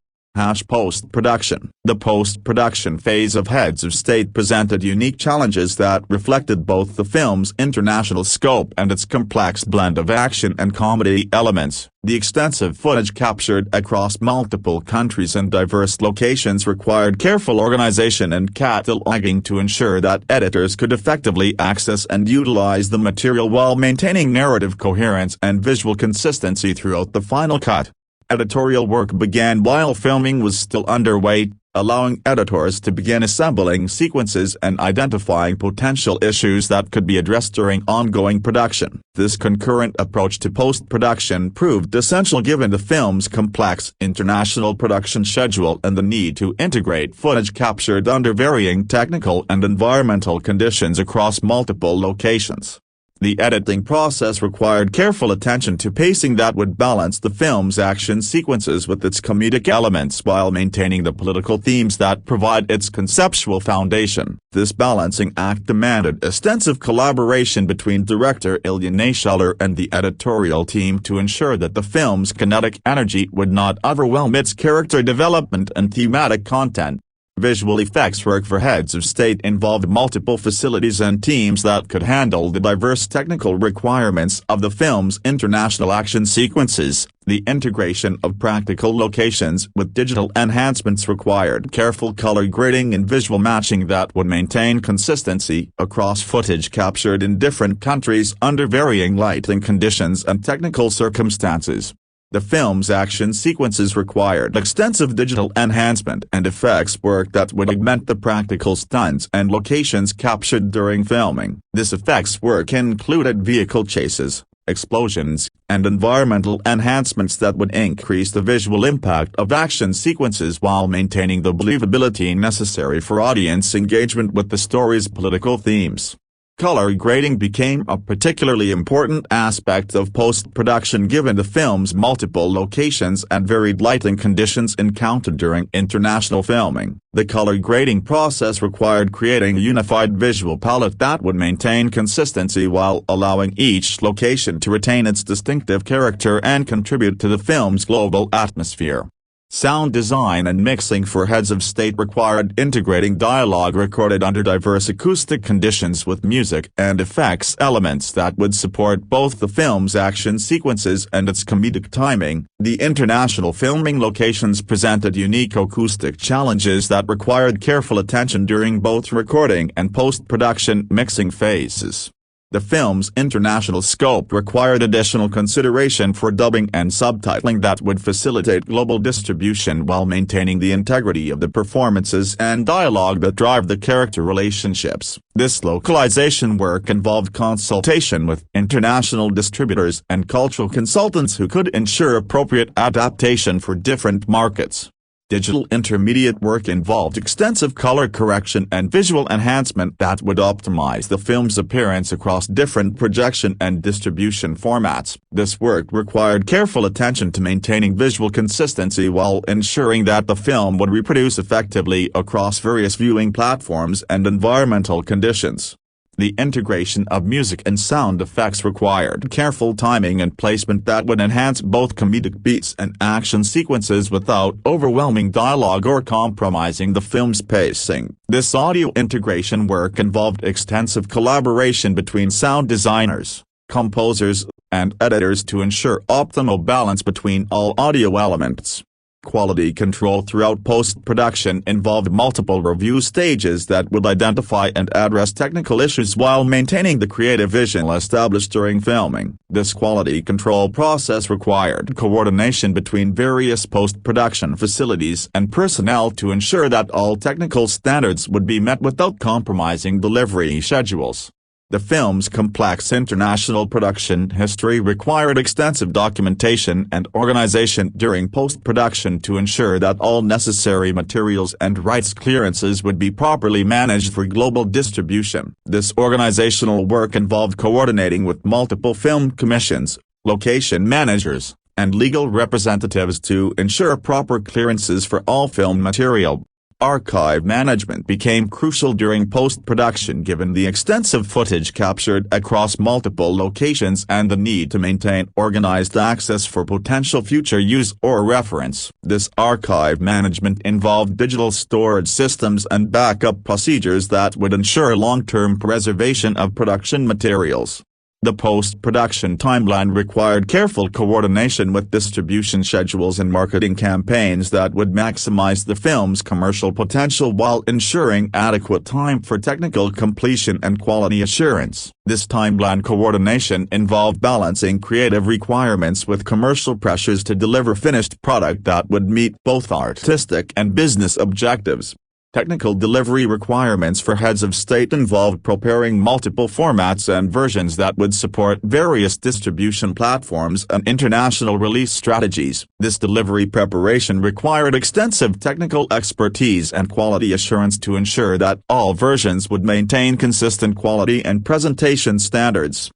Post-production. The post-production phase of Heads of State presented unique challenges that reflected both the film's international scope and its complex blend of action and comedy elements. The extensive footage captured across multiple countries and diverse locations required careful organization and cataloging to ensure that editors could effectively access and utilize the material while maintaining narrative coherence and visual consistency throughout the final cut. Editorial work began while filming was still underway, allowing editors to begin assembling sequences and identifying potential issues that could be addressed during ongoing production. This concurrent approach to post-production proved essential given the film's complex international production schedule and the need to integrate footage captured under varying technical and environmental conditions across multiple locations. The editing process required careful attention to pacing that would balance the film's action sequences with its comedic elements while maintaining the political themes that provide its conceptual foundation. This balancing act demanded extensive collaboration between director Idris Elba and the editorial team to ensure that the film's kinetic energy would not overwhelm its character development and thematic content. Visual effects work for heads of state involved multiple facilities and teams that could handle the diverse technical requirements of the film's international action sequences. The integration of practical locations with digital enhancements required careful color grading and visual matching that would maintain consistency across footage captured in different countries under varying lighting conditions and technical circumstances. The film's action sequences required extensive digital enhancement and effects work that would augment the practical stunts and locations captured during filming. This effects work included vehicle chases, explosions, and environmental enhancements that would increase the visual impact of action sequences while maintaining the believability necessary for audience engagement with the story's political themes. Color grading became a particularly important aspect of post-production given the film's multiple locations and varied lighting conditions encountered during international filming. The color grading process required creating a unified visual palette that would maintain consistency while allowing each location to retain its distinctive character and contribute to the film's global atmosphere. Sound design and mixing for heads of state required integrating dialogue recorded under diverse acoustic conditions with music and effects elements that would support both the film's action sequences and its comedic timing. The international filming locations presented unique acoustic challenges that required careful attention during both recording and post-production mixing phases. The film's international scope required additional consideration for dubbing and subtitling that would facilitate global distribution while maintaining the integrity of the performances and dialogue that drive the character relationships. This localization work involved consultation with international distributors and cultural consultants who could ensure appropriate adaptation for different markets. Digital intermediate work involved extensive color correction and visual enhancement that would optimize the film's appearance across different projection and distribution formats. This work required careful attention to maintaining visual consistency while ensuring that the film would reproduce effectively across various viewing platforms and environmental conditions. The integration of music and sound effects required careful timing and placement that would enhance both comedic beats and action sequences without overwhelming dialogue or compromising the film's pacing. This audio integration work involved extensive collaboration between sound designers, composers, and editors to ensure optimal balance between all audio elements. Quality control throughout post-production involved multiple review stages that would identify and address technical issues while maintaining the creative vision established during filming. This quality control process required coordination between various post-production facilities and personnel to ensure that all technical standards would be met without compromising delivery schedules. The film's complex international production history required extensive documentation and organization during post-production to ensure that all necessary materials and rights clearances would be properly managed for global distribution. This organizational work involved coordinating with multiple film commissions, location managers, and legal representatives to ensure proper clearances for all film material. Archive management became crucial during post-production given the extensive footage captured across multiple locations and the need to maintain organized access for potential future use or reference. This archive management involved digital storage systems and backup procedures that would ensure long-term preservation of production materials. The post-production timeline required careful coordination with distribution schedules and marketing campaigns that would maximize the film's commercial potential while ensuring adequate time for technical completion and quality assurance. This timeline coordination involved balancing creative requirements with commercial pressures to deliver finished product that would meet both artistic and business objectives. Technical delivery requirements for heads of state involved preparing multiple formats and versions that would support various distribution platforms and international release strategies. This delivery preparation required extensive technical expertise and quality assurance to ensure that all versions would maintain consistent quality and presentation standards.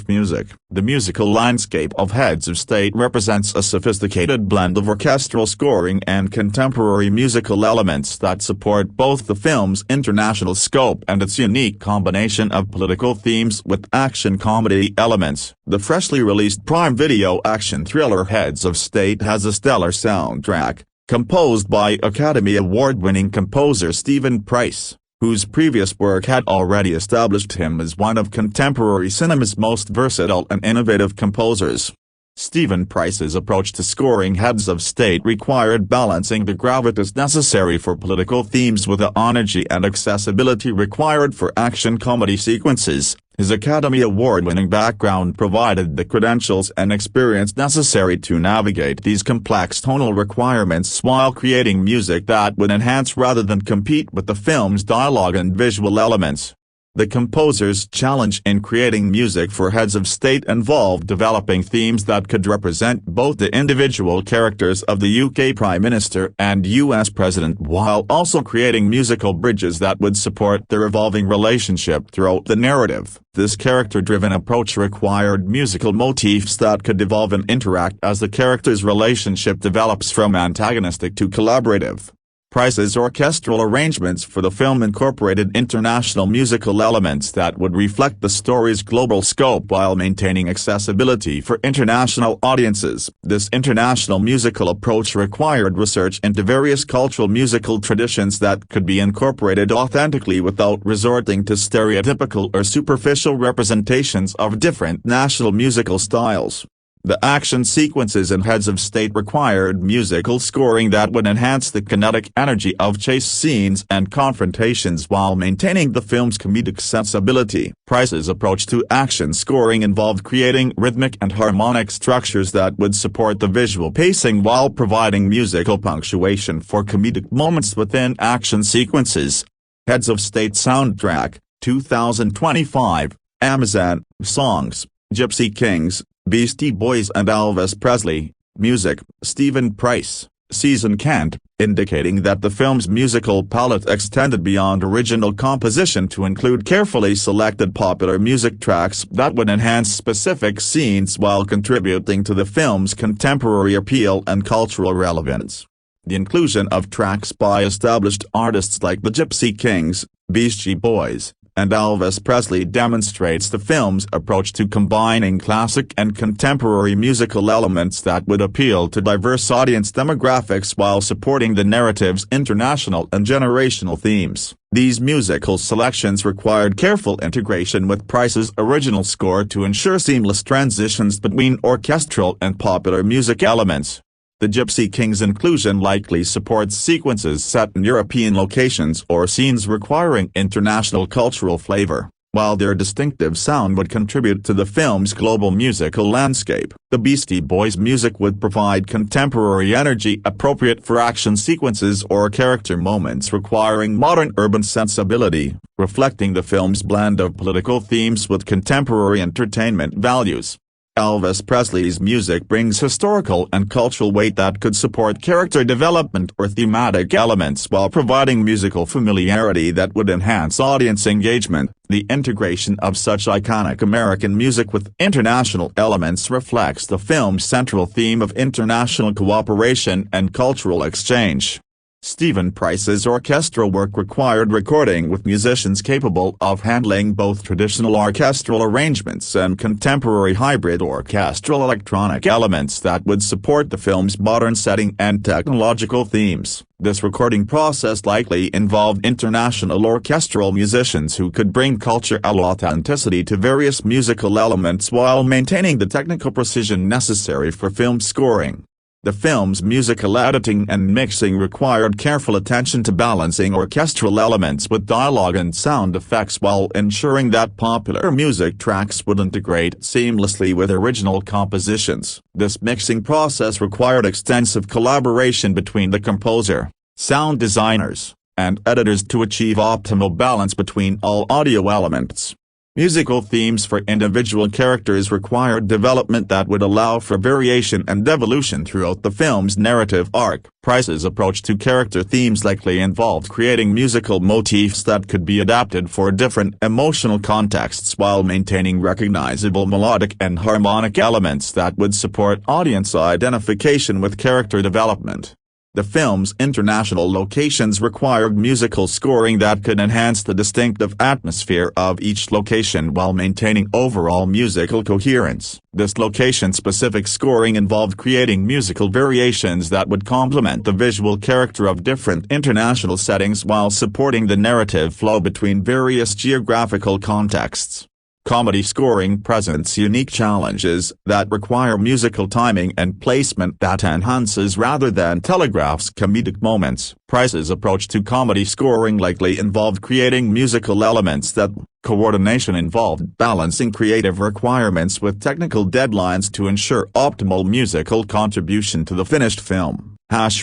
Music. The musical landscape of Heads of State represents a sophisticated blend of orchestral scoring and contemporary musical elements that support both the film's international scope and its unique combination of political themes with action comedy elements. The freshly released Prime Video action thriller Heads of State has a stellar soundtrack, Composed by Academy Award-winning composer Stephen Price, whose previous work had already established him as one of contemporary cinema's most versatile and innovative composers. Stephen Price's approach to scoring heads of state required balancing the gravitas necessary for political themes with the energy and accessibility required for action comedy sequences. His Academy Award-winning background provided the credentials and experience necessary to navigate these complex tonal requirements while creating music that would enhance rather than compete with the film's dialogue and visual elements. The composer's challenge in creating music for heads of state involved developing themes that could represent both the individual characters of the UK Prime Minister and US President while also creating musical bridges that would support their evolving relationship throughout the narrative. This character-driven approach required musical motifs that could evolve and interact as the characters' relationship develops from antagonistic to collaborative. Price's orchestral arrangements for the film incorporated international musical elements that would reflect the story's global scope while maintaining accessibility for international audiences. This international musical approach required research into various cultural musical traditions that could be incorporated authentically without resorting to stereotypical or superficial representations of different national musical styles. The action sequences in Heads of State required musical scoring that would enhance the kinetic energy of chase scenes and confrontations while maintaining the film's comedic sensibility. Price's approach to action scoring involved creating rhythmic and harmonic structures that would support the visual pacing while providing musical punctuation for comedic moments within action sequences. Heads of State soundtrack, 2025, Amazon, songs, Gypsy Kings, Beastie Boys and Elvis Presley, music, Stephen Price, Season Kent, indicating that the film's musical palette extended beyond original composition to include carefully selected popular music tracks that would enhance specific scenes while contributing to the film's contemporary appeal and cultural relevance. The inclusion of tracks by established artists like the Gypsy Kings, Beastie Boys, and Elvis Presley demonstrates the film's approach to combining classic and contemporary musical elements that would appeal to diverse audience demographics while supporting the narrative's international and generational themes. These musical selections required careful integration with Price's original score to ensure seamless transitions between orchestral and popular music elements. The Gypsy Kings' inclusion likely supports sequences set in European locations or scenes requiring international cultural flavor, while their distinctive sound would contribute to the film's global musical landscape. The Beastie Boys' music would provide contemporary energy appropriate for action sequences or character moments requiring modern urban sensibility, reflecting the film's blend of political themes with contemporary entertainment values. Elvis Presley's music brings historical and cultural weight that could support character development or thematic elements while providing musical familiarity that would enhance audience engagement. The integration of such iconic American music with international elements reflects the film's central theme of international cooperation and cultural exchange. Stephen Price's orchestral work required recording with musicians capable of handling both traditional orchestral arrangements and contemporary hybrid orchestral electronic elements that would support the film's modern setting and technological themes. This recording process likely involved international orchestral musicians who could bring cultural authenticity to various musical elements while maintaining the technical precision necessary for film scoring. The film's musical editing and mixing required careful attention to balancing orchestral elements with dialogue and sound effects while ensuring that popular music tracks would integrate seamlessly with original compositions. This mixing process required extensive collaboration between the composer, sound designers, and editors to achieve optimal balance between all audio elements. Musical themes for individual characters required development that would allow for variation and evolution throughout the film's narrative arc. Price's approach to character themes likely involved creating musical motifs that could be adapted for different emotional contexts while maintaining recognizable melodic and harmonic elements that would support audience identification with character development. The film's international locations required musical scoring that could enhance the distinctive atmosphere of each location while maintaining overall musical coherence. This location-specific scoring involved creating musical variations that would complement the visual character of different international settings while supporting the narrative flow between various geographical contexts. Comedy scoring presents unique challenges that require musical timing and placement that enhances rather than telegraphs comedic moments. Price's approach to comedy scoring likely involved creating musical elements that coordination involved balancing creative requirements with technical deadlines to ensure optimal musical contribution to the finished film.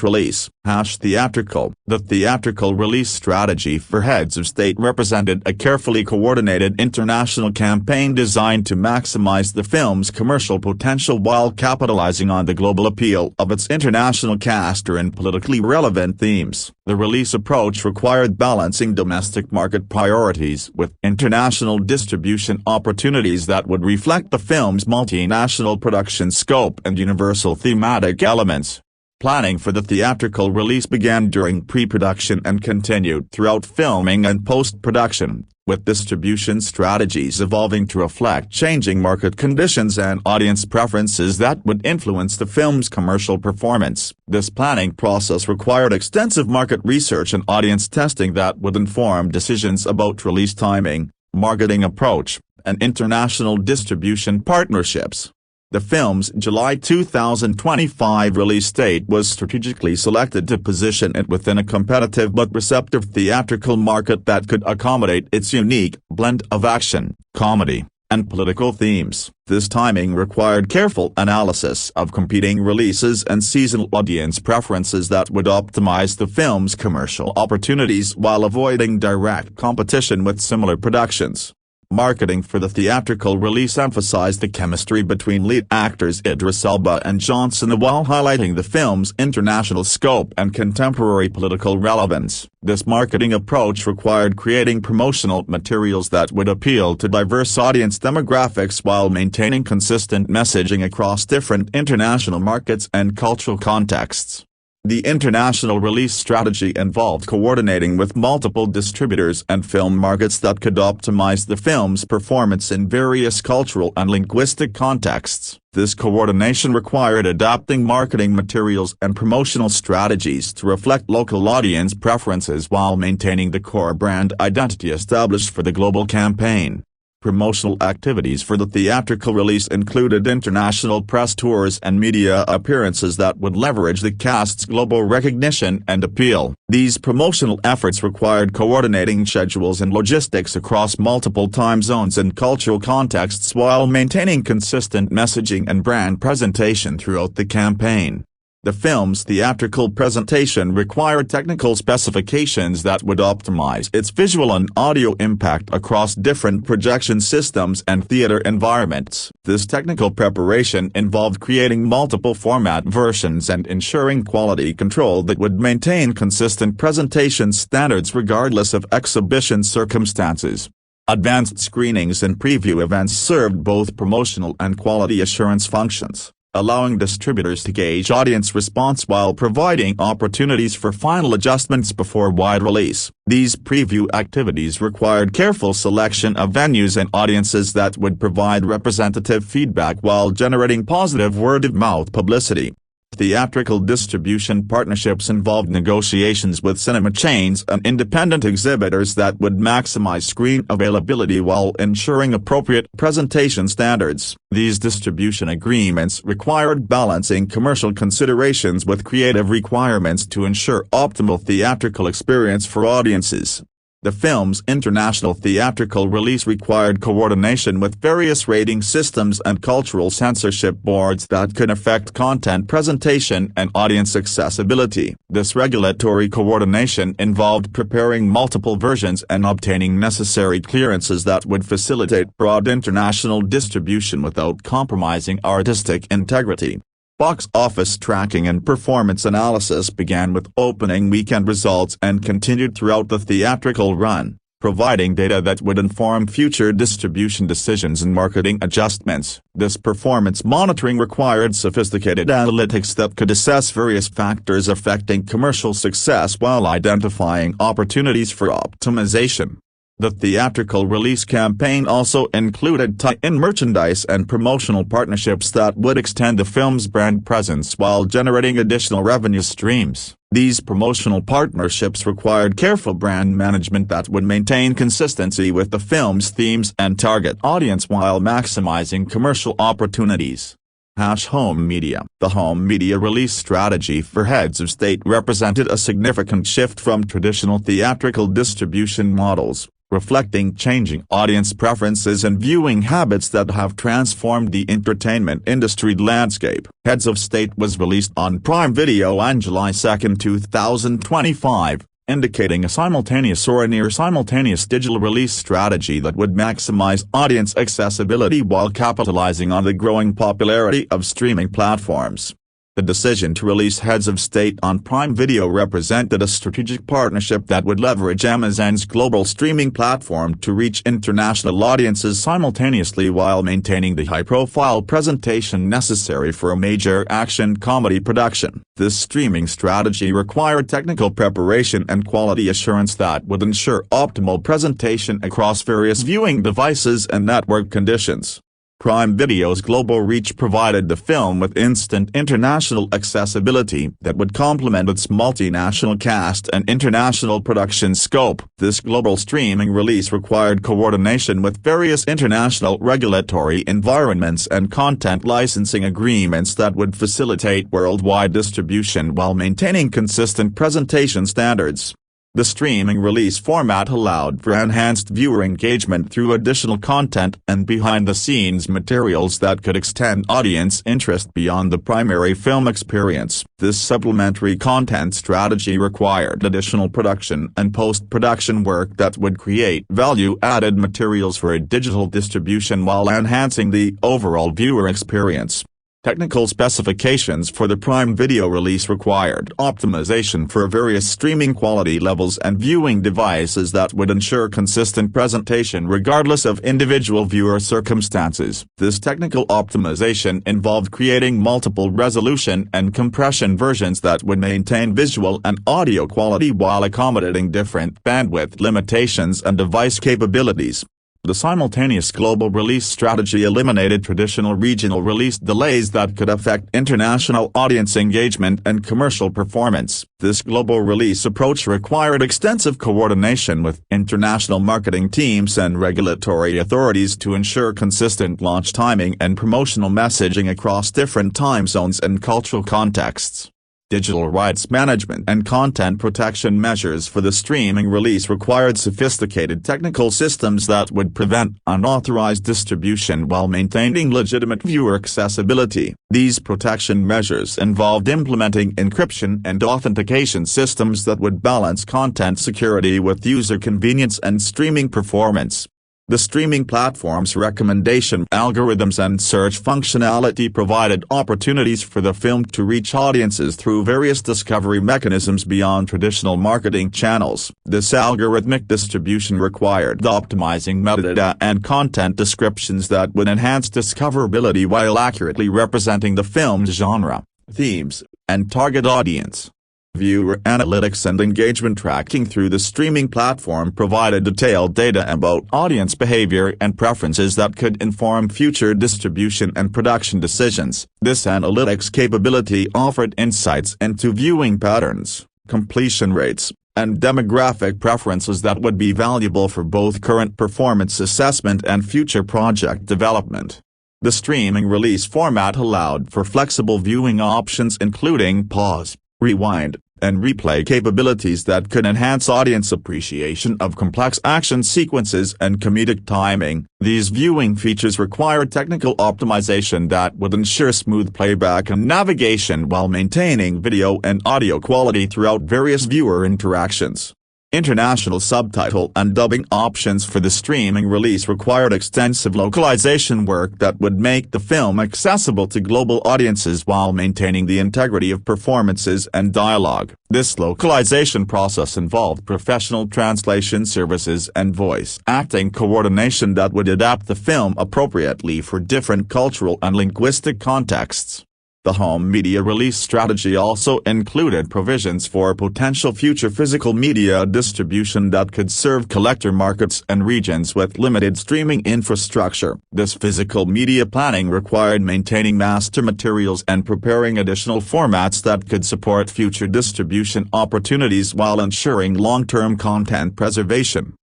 Release. Theatrical. The theatrical release strategy for heads of state represented a carefully coordinated international campaign designed to maximize the film's commercial potential while capitalizing on the global appeal of its international cast and politically relevant themes. The release approach required balancing domestic market priorities with international distribution opportunities that would reflect the film's multinational production scope and universal thematic elements. Planning for the theatrical release began during pre-production and continued throughout filming and post-production, with distribution strategies evolving to reflect changing market conditions and audience preferences that would influence the film's commercial performance. This planning process required extensive market research and audience testing that would inform decisions about release timing, marketing approach, and international distribution partnerships. The film's July 2025 release date was strategically selected to position it within a competitive but receptive theatrical market that could accommodate its unique blend of action, comedy, and political themes. This timing required careful analysis of competing releases and seasonal audience preferences that would optimize the film's commercial opportunities while avoiding direct competition with similar productions. Marketing for the theatrical release emphasized the chemistry between lead actors Idris Elba and Cena while highlighting the film's international scope and contemporary political relevance. This marketing approach required creating promotional materials that would appeal to diverse audience demographics while maintaining consistent messaging across different international markets and cultural contexts. The international release strategy involved coordinating with multiple distributors and film markets that could optimize the film's performance in various cultural and linguistic contexts. This coordination required adapting marketing materials and promotional strategies to reflect local audience preferences while maintaining the core brand identity established for the global campaign. Promotional activities for the theatrical release included international press tours and media appearances that would leverage the cast's global recognition and appeal. These promotional efforts required coordinating schedules and logistics across multiple time zones and cultural contexts while maintaining consistent messaging and brand presentation throughout the campaign. The film's theatrical presentation required technical specifications that would optimize its visual and audio impact across different projection systems and theater environments. This technical preparation involved creating multiple format versions and ensuring quality control that would maintain consistent presentation standards regardless of exhibition circumstances. Advanced screenings and preview events served both promotional and quality assurance functions, allowing distributors to gauge audience response while providing opportunities for final adjustments before wide release. These preview activities required careful selection of venues and audiences that would provide representative feedback while generating positive word-of-mouth publicity. Theatrical distribution partnerships involved negotiations with cinema chains and independent exhibitors that would maximize screen availability while ensuring appropriate presentation standards. These distribution agreements required balancing commercial considerations with creative requirements to ensure optimal theatrical experience for audiences. The film's international theatrical release required coordination with various rating systems and cultural censorship boards that could affect content presentation and audience accessibility. This regulatory coordination involved preparing multiple versions and obtaining necessary clearances that would facilitate broad international distribution without compromising artistic integrity. Box office tracking and performance analysis began with opening weekend results and continued throughout the theatrical run. providing data that would inform future distribution decisions and marketing adjustments. This performance monitoring required sophisticated analytics that could assess various factors affecting commercial success while identifying opportunities for optimization. The theatrical release campaign also included tie-in merchandise and promotional partnerships that would extend the film's brand presence while generating additional revenue streams. These promotional partnerships required careful brand management that would maintain consistency with the film's themes and target audience while maximizing commercial opportunities. Home media. The home media release strategy for heads of state represented a significant shift from traditional theatrical distribution models, reflecting changing audience preferences and viewing habits that have transformed the entertainment industry landscape. Heads of State was released on Prime Video on July 2, 2025, indicating a simultaneous or a near-simultaneous digital release strategy that would maximize audience accessibility while capitalizing on the growing popularity of streaming platforms. The decision to release Heads of State on Prime Video represented a strategic partnership that would leverage Amazon's global streaming platform to reach international audiences simultaneously while maintaining the high-profile presentation necessary for a major action comedy production. This streaming strategy required technical preparation and quality assurance that would ensure optimal presentation across various viewing devices and network conditions. Prime Video's global reach provided the film with instant international accessibility that would complement its multinational cast and international production scope. This global streaming release required coordination with various international regulatory environments and content licensing agreements that would facilitate worldwide distribution while maintaining consistent presentation standards. The streaming release format allowed for enhanced viewer engagement through additional content and behind-the-scenes materials that could extend audience interest beyond the primary film experience. This supplementary content strategy required additional production and post-production work that would create value-added materials for a digital distribution while enhancing the overall viewer experience. Technical specifications for the Prime Video release required optimization for various streaming quality levels and viewing devices that would ensure consistent presentation regardless of individual viewer circumstances. This technical optimization involved creating multiple resolution and compression versions that would maintain visual and audio quality while accommodating different bandwidth limitations and device capabilities. The simultaneous global release strategy eliminated traditional regional release delays that could affect international audience engagement and commercial performance. This global release approach required extensive coordination with international marketing teams and regulatory authorities to ensure consistent launch timing and promotional messaging across different time zones and cultural contexts. Digital rights management and content protection measures for the streaming release required sophisticated technical systems that would prevent unauthorized distribution while maintaining legitimate viewer accessibility. These protection measures involved implementing encryption and authentication systems that would balance content security with user convenience and streaming performance. The streaming platform's recommendation algorithms and search functionality provided opportunities for the film to reach audiences through various discovery mechanisms beyond traditional marketing channels. This algorithmic distribution required optimizing metadata and content descriptions that would enhance discoverability while accurately representing the film's genre, themes, and target audience. Viewer analytics and engagement tracking through the streaming platform provided detailed data about audience behavior and preferences that could inform future distribution and production decisions. This analytics capability offered insights into viewing patterns, completion rates, and demographic preferences that would be valuable for both current performance assessment and future project development. The streaming release format allowed for flexible viewing options including pause, rewind, and replay capabilities that could enhance audience appreciation of complex action sequences and comedic timing. These viewing features required technical optimization that would ensure smooth playback and navigation while maintaining video and audio quality throughout various viewer interactions. International subtitle and dubbing options for the streaming release required extensive localization work that would make the film accessible to global audiences while maintaining the integrity of performances and dialogue. This localization process involved professional translation services and voice acting coordination that would adapt the film appropriately for different cultural and linguistic contexts. The home media release strategy also included provisions for potential future physical media distribution that could serve collector markets and regions with limited streaming infrastructure. This physical media planning required maintaining master materials and preparing additional formats that could support future distribution opportunities while ensuring long-term content preservation.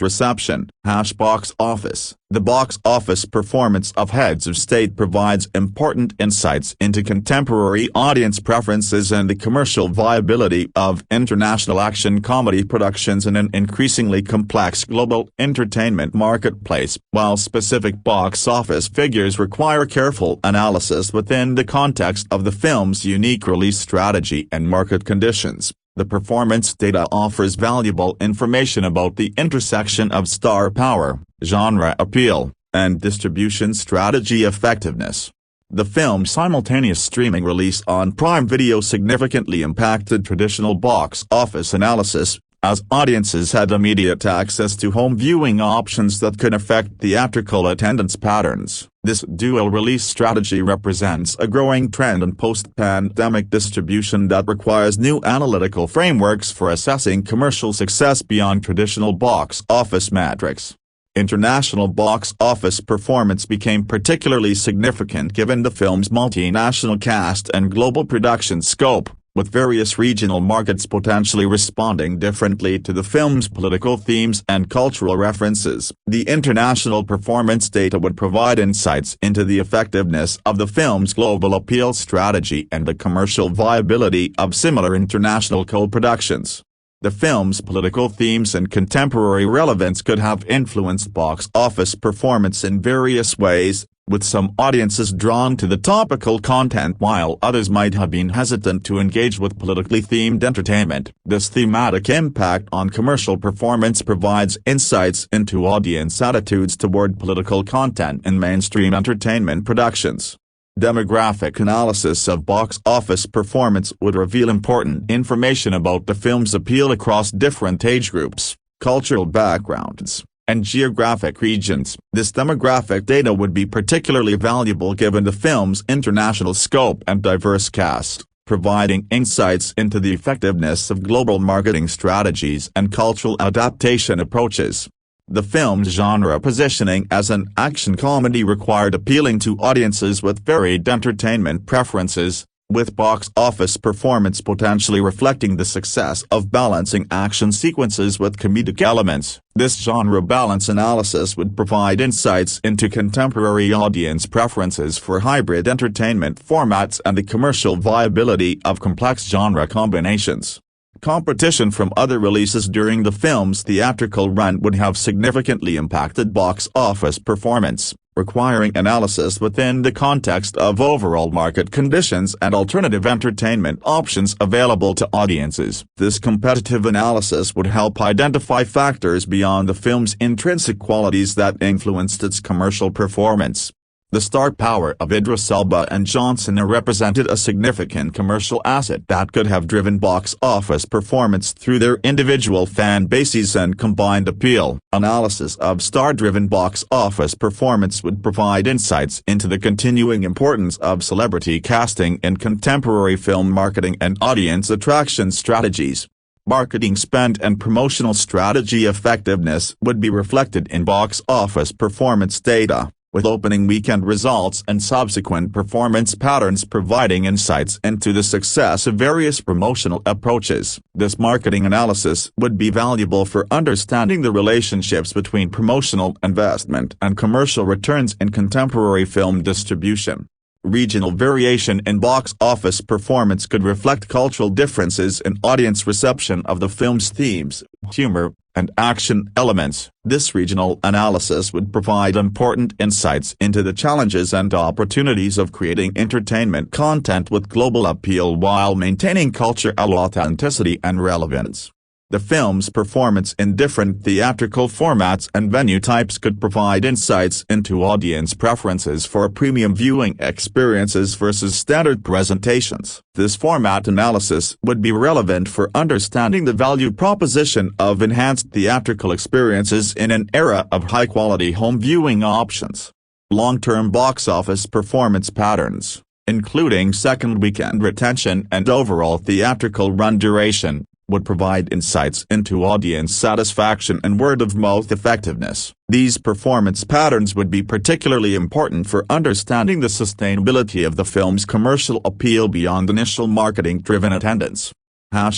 Reception. Box office. The box office performance of heads of state provides important insights into contemporary audience preferences and the commercial viability of international action comedy productions in an increasingly complex global entertainment marketplace. While specific box office figures require careful analysis within the context of the film's unique release strategy and market conditions, the performance data offers valuable information about the intersection of star power, genre appeal, and distribution strategy effectiveness. The film's simultaneous streaming release on Prime Video significantly impacted traditional box office analysis, as audiences had immediate access to home viewing options that could affect theatrical attendance patterns. This dual-release strategy represents a growing trend in post-pandemic distribution that requires new analytical frameworks for assessing commercial success beyond traditional box office metrics. International box office performance became particularly significant given the film's multinational cast and global production scope, with various regional markets potentially responding differently to the film's political themes and cultural references. The international performance data would provide insights into the effectiveness of the film's global appeal strategy and the commercial viability of similar international co-productions. The film's political themes and contemporary relevance could have influenced box office performance in various ways, with some audiences drawn to the topical content while others might have been hesitant to engage with politically themed entertainment. This thematic impact on commercial performance provides insights into audience attitudes toward political content in mainstream entertainment productions. Demographic analysis of box office performance would reveal important information about the film's appeal across different age groups, cultural backgrounds, and geographic regions. This demographic data would be particularly valuable given the film's international scope and diverse cast, providing insights into the effectiveness of global marketing strategies and cultural adaptation approaches. The film's genre positioning as an action comedy required appealing to audiences with varied entertainment preferences, with box office performance potentially reflecting the success of balancing action sequences with comedic elements. This genre balance analysis would provide insights into contemporary audience preferences for hybrid entertainment formats and the commercial viability of complex genre combinations. Competition from other releases during the film's theatrical run would have significantly impacted box office performance, requiring analysis within the context of overall market conditions and alternative entertainment options available to audiences. This competitive analysis would help identify factors beyond the film's intrinsic qualities that influenced its commercial performance. The star power of Idris Elba and Cena represented a significant commercial asset that could have driven box office performance through their individual fan bases and combined appeal. Analysis of star-driven box office performance would provide insights into the continuing importance of celebrity casting in contemporary film marketing and audience attraction strategies. Marketing spend and promotional strategy effectiveness would be reflected in box office performance data, with opening weekend results and subsequent performance patterns providing insights into the success of various promotional approaches. This marketing analysis would be valuable for understanding the relationships between promotional investment and commercial returns in contemporary film distribution. Regional variation in box office performance could reflect cultural differences in audience reception of the film's themes, humor, and action elements. This regional analysis would provide important insights into the challenges and opportunities of creating entertainment content with global appeal while maintaining cultural authenticity and relevance. The film's performance in different theatrical formats and venue types could provide insights into audience preferences for premium viewing experiences versus standard presentations. This format analysis would be relevant for understanding the value proposition of enhanced theatrical experiences in an era of high-quality home viewing options. Long-term box office performance patterns, including second weekend retention and overall theatrical run duration, would provide insights into audience satisfaction and word-of-mouth effectiveness. These performance patterns would be particularly important for understanding the sustainability of the film's commercial appeal beyond initial marketing-driven attendance.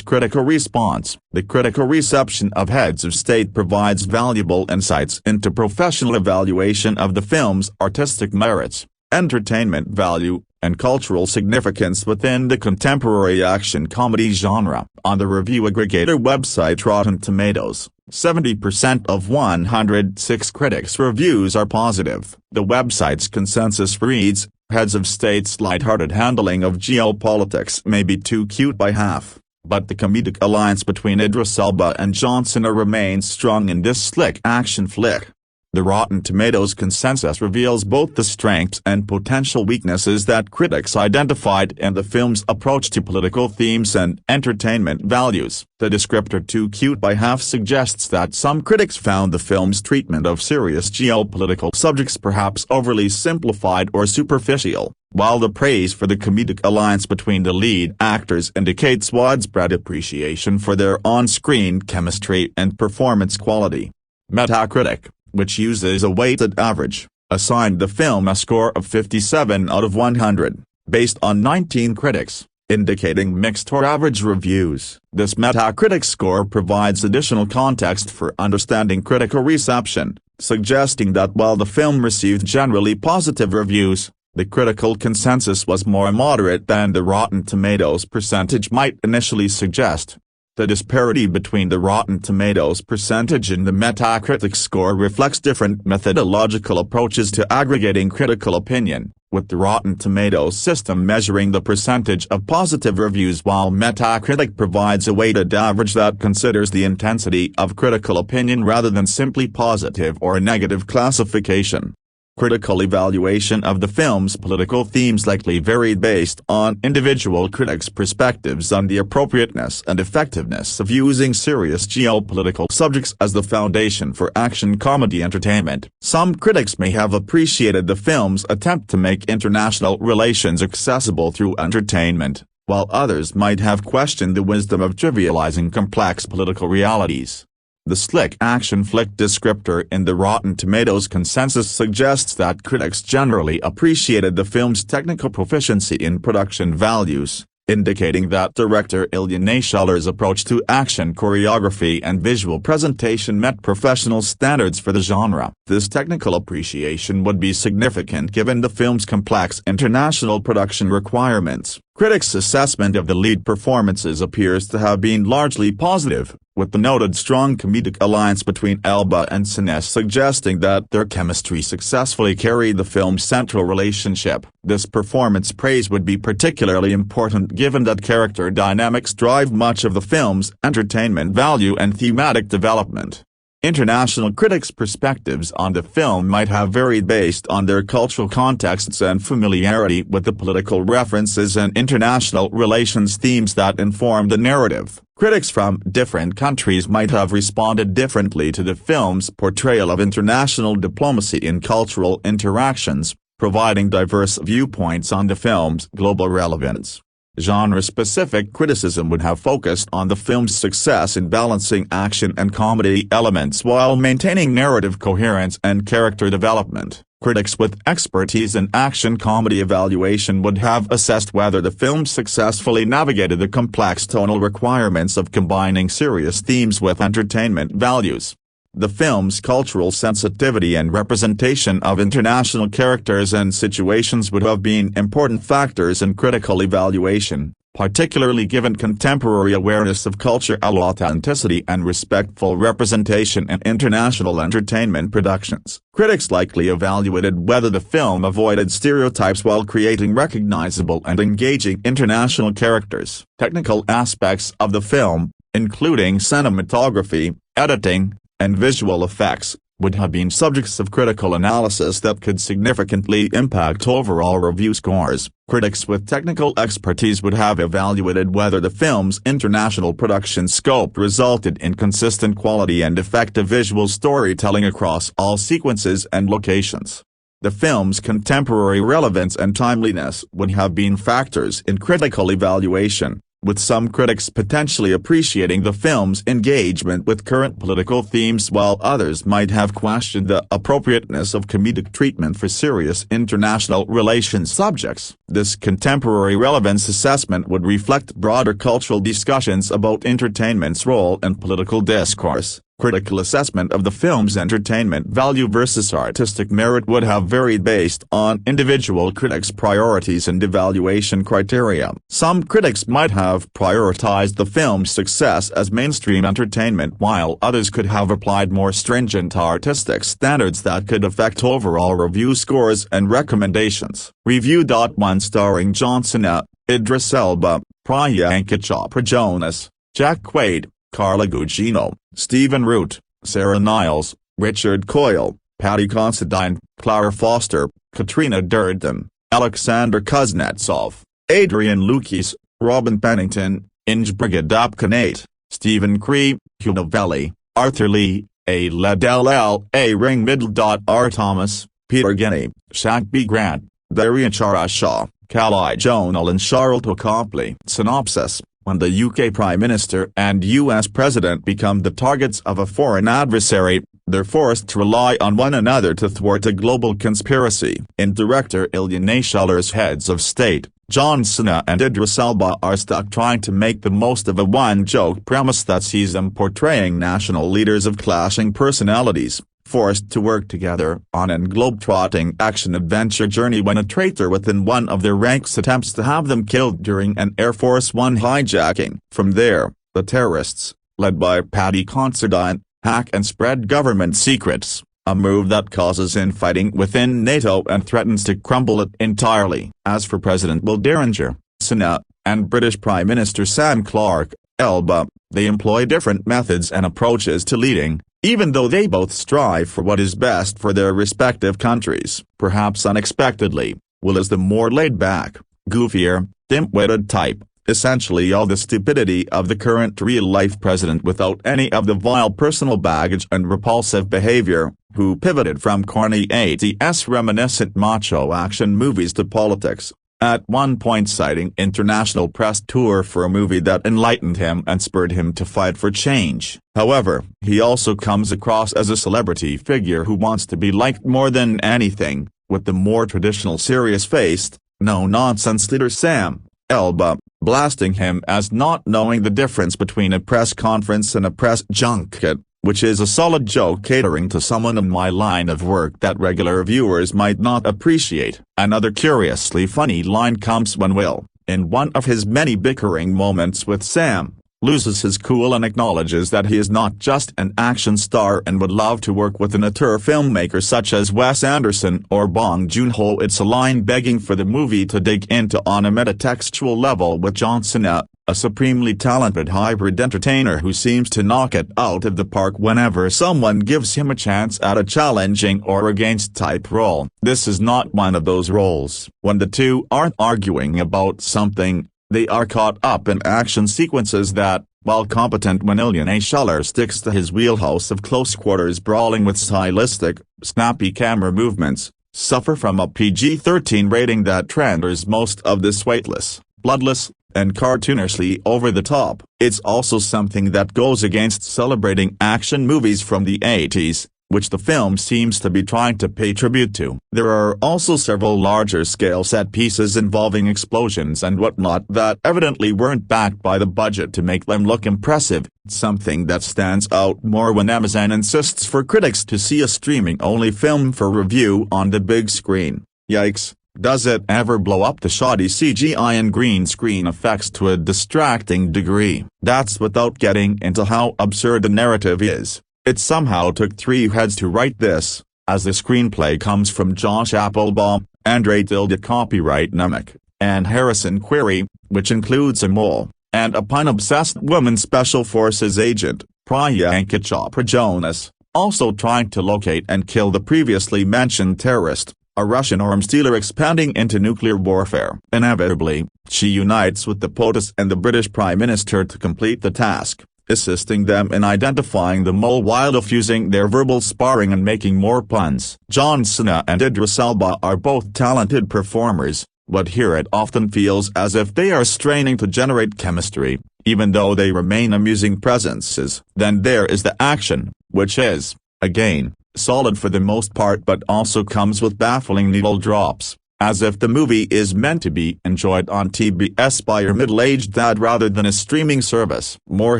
Critical response. The critical reception of Heads of State provides valuable insights into professional evaluation of the film's artistic merits, entertainment value, and cultural significance within the contemporary action comedy genre. On the review aggregator website Rotten Tomatoes, 70% of 106 critics' reviews are positive. The website's consensus reads, "Heads of State's lighthearted handling of geopolitics may be too cute by half, but the comedic alliance between Idris Elba and Cena remains strong in this slick action flick." The Rotten Tomatoes consensus reveals both the strengths and potential weaknesses that critics identified in the film's approach to political themes and entertainment values. The descriptor "too cute by half" suggests that some critics found the film's treatment of serious geopolitical subjects perhaps overly simplified or superficial, while the praise for the comedic alliance between the lead actors indicates widespread appreciation for their on-screen chemistry and performance quality. Metacritic, which uses a weighted average, assigned the film a score of 57 out of 100, based on 19 critics, indicating mixed or average reviews. This Metacritic score provides additional context for understanding critical reception, suggesting that while the film received generally positive reviews, the critical consensus was more moderate than the Rotten Tomatoes percentage might initially suggest. The disparity between the Rotten Tomatoes percentage and the Metacritic score reflects different methodological approaches to aggregating critical opinion, with the Rotten Tomatoes system measuring the percentage of positive reviews while Metacritic provides a weighted average that considers the intensity of critical opinion rather than simply positive or negative classification. Critical evaluation of the film's political themes likely varied based on individual critics' perspectives on the appropriateness and effectiveness of using serious geopolitical subjects as the foundation for action comedy entertainment. Some critics may have appreciated the film's attempt to make international relations accessible through entertainment, while others might have questioned the wisdom of trivializing complex political realities. The slick action flick descriptor in the Rotten Tomatoes consensus suggests that critics generally appreciated the film's technical proficiency in production values, indicating that director Ilya Naishaller's approach to action choreography and visual presentation met professional standards for the genre. This technical appreciation would be significant given the film's complex international production requirements. Critics' assessment of the lead performances appears to have been largely positive, with the noted strong comedic alliance between Elba and Cena suggesting that their chemistry successfully carried the film's central relationship. This performance praise would be particularly important given that character dynamics drive much of the film's entertainment value and thematic development. International critics' perspectives on the film might have varied based on their cultural contexts and familiarity with the political references and international relations themes that inform the narrative. Critics from different countries might have responded differently to the film's portrayal of international diplomacy in cultural interactions, providing diverse viewpoints on the film's global relevance. Genre-specific criticism would have focused on the film's success in balancing action and comedy elements while maintaining narrative coherence and character development. Critics with expertise in action comedy evaluation would have assessed whether the film successfully navigated the complex tonal requirements of combining serious themes with entertainment values. The film's cultural sensitivity and representation of international characters and situations would have been important factors in critical evaluation, particularly given contemporary awareness of cultural authenticity and respectful representation in international entertainment productions. Critics likely evaluated whether the film avoided stereotypes while creating recognizable and engaging international characters. Technical aspects of the film, including cinematography, editing, and visual effects, would have been subjects of critical analysis that could significantly impact overall review scores. Critics with technical expertise would have evaluated whether the film's international production scope resulted in consistent quality and effective visual storytelling across all sequences and locations. The film's contemporary relevance and timeliness would have been factors in critical evaluation, with some critics potentially appreciating the film's engagement with current political themes while others might have questioned the appropriateness of comedic treatment for serious international relations subjects. This contemporary relevance assessment would reflect broader cultural discussions about entertainment's role in political discourse. Critical assessment of the film's entertainment value versus artistic merit would have varied based on individual critics' priorities and evaluation criteria. Some critics might have prioritized the film's success as mainstream entertainment while others could have applied more stringent artistic standards that could affect overall review scores and recommendations. Review. 1 Starring John Cena, Idris Elba, Priyanka Chopra Jonas, Jack Quaid, Carla Gugino, Stephen Root, Sarah Niles, Richard Coyle, Patty Considine, Clara Foster, Katrina Durden, Alexander Kuznetsov, Adrian Lucas, Robin Pennington, Ingeborg Dapkanate, Stephen Cree, Hugh Novelli, Arthur Lee, A. Liddell L. A. Ringmiddle. R. Thomas, Peter Guinea, Shaq B. Grant, Darian Chara Shaw, Calai Jonal and Charlotte Copley. Synopsis. When the UK Prime Minister and US President become the targets of a foreign adversary, they're forced to rely on one another to thwart a global conspiracy. In director Ilya Naishuler's Heads of State, John Cena and Idris Elba are stuck trying to make the most of a one-joke premise that sees them portraying national leaders of clashing personalities, forced to work together on an globe-trotting action-adventure journey when a traitor within one of their ranks attempts to have them killed during an Air Force One hijacking. From there, the terrorists, led by Patty Considine, hack and spread government secrets, a move that causes infighting within NATO and threatens to crumble it entirely. As for President Will Derringer, Cena, and British Prime Minister Sam Clarke, Elba, they employ different methods and approaches to leading, even though they both strive for what is best for their respective countries. Perhaps unexpectedly, Will is the more laid-back, goofier, dim-witted type, essentially all the stupidity of the current real-life president without any of the vile personal baggage and repulsive behavior, who pivoted from corny 80s reminiscent macho action movies to politics, at one point citing international press tour for a movie that enlightened him and spurred him to fight for change. However, he also comes across as a celebrity figure who wants to be liked more than anything, with the more traditional serious-faced, no-nonsense leader Sam, Elba, blasting him as not knowing the difference between a press conference and a press junket, which is a solid joke catering to someone in my line of work that regular viewers might not appreciate. Another curiously funny line comes when Will, in one of his many bickering moments with Sam, loses his cool and acknowledges that he is not just an action star and would love to work with an auteur filmmaker such as Wes Anderson or Bong Joon-ho. It's a line begging for the movie to dig into on a metatextual level with John Cena, a supremely talented hybrid entertainer who seems to knock it out of the park whenever someone gives him a chance at a challenging or against type role. This is not one of those roles. When the two aren't arguing about something, they are caught up in action sequences that, while competent when Ilya Naishuler sticks to his wheelhouse of close-quarters brawling with stylistic, snappy camera movements, suffer from a PG-13 rating that renders most of this weightless, bloodless, and cartoonishly over the top. It's also something that goes against celebrating action movies from the 80s, which the film seems to be trying to pay tribute to. There are also several larger-scale set pieces involving explosions and whatnot that evidently weren't backed by the budget to make them look impressive, something that stands out more when Amazon insists for critics to see a streaming-only film for review on the big screen. Yikes. Does it ever blow up the shoddy CGI and green screen effects to a distracting degree? That's without getting into how absurd the narrative is. It somehow took 3 heads to write this, as the screenplay comes from Josh Applebaum, Andre Tilde copyright Namek, and Harrison Query, which includes a mole, and a pun-obsessed woman Special Forces agent, Priyanka Chopra Jonas, also trying to locate and kill the previously mentioned terrorist, a Russian arms dealer expanding into nuclear warfare. Inevitably, she unites with the POTUS and the British Prime Minister to complete the task, assisting them in identifying the mole while diffusing their verbal sparring and making more puns. John Cena and Idris Elba are both talented performers, but here it often feels as if they are straining to generate chemistry, even though they remain amusing presences. Then there is the action, which is, again, solid for the most part but also comes with baffling needle drops, as if the movie is meant to be enjoyed on TBS by your middle-aged dad rather than a streaming service. More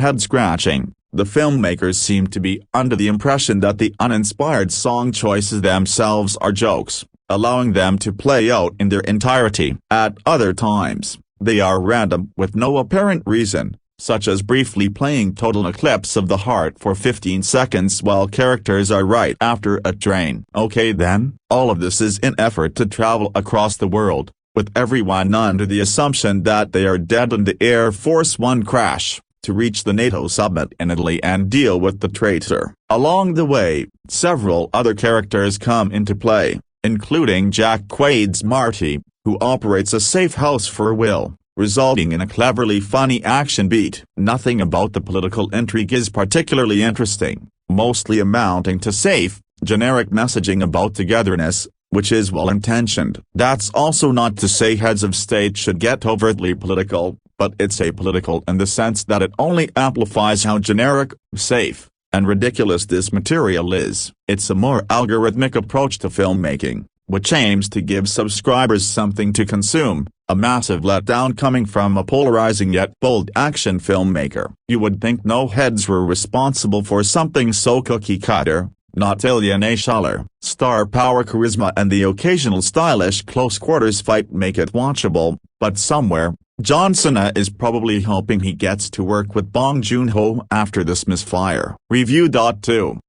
head-scratching, the filmmakers seem to be under the impression that the uninspired song choices themselves are jokes, allowing them to play out in their entirety. At other times, they are random with no apparent reason, such as briefly playing Total Eclipse of the Heart for 15 seconds while characters are right after a train. Okay then, all of this is in effort to travel across the world, with everyone under the assumption that they are dead in the Air Force One crash, to reach the NATO summit in Italy and deal with the traitor. Along the way, several other characters come into play, including Jack Quaid's Marty, who operates a safe house for Will, resulting in a cleverly funny action beat. Nothing about the political intrigue is particularly interesting, mostly amounting to safe, generic messaging about togetherness, which is well-intentioned. That's also not to say heads of state should get overtly political, but it's apolitical in the sense that it only amplifies how generic, safe, and ridiculous this material is. It's a more algorithmic approach to filmmaking, which aims to give subscribers something to consume, a massive letdown coming from a polarizing yet bold action filmmaker. You would think no heads were responsible for something so cookie-cutter, not Ilyana Schaller. Star power, charisma and the occasional stylish close-quarters fight make it watchable, but somewhere, John Cena is probably hoping he gets to work with Bong Joon-ho after this misfire. Review. 2.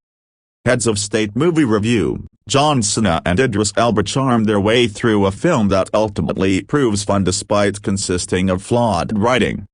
Heads of State Movie Review. John Cena and Idris Elba charm their way through a film that ultimately proves fun despite consisting of flawed writing.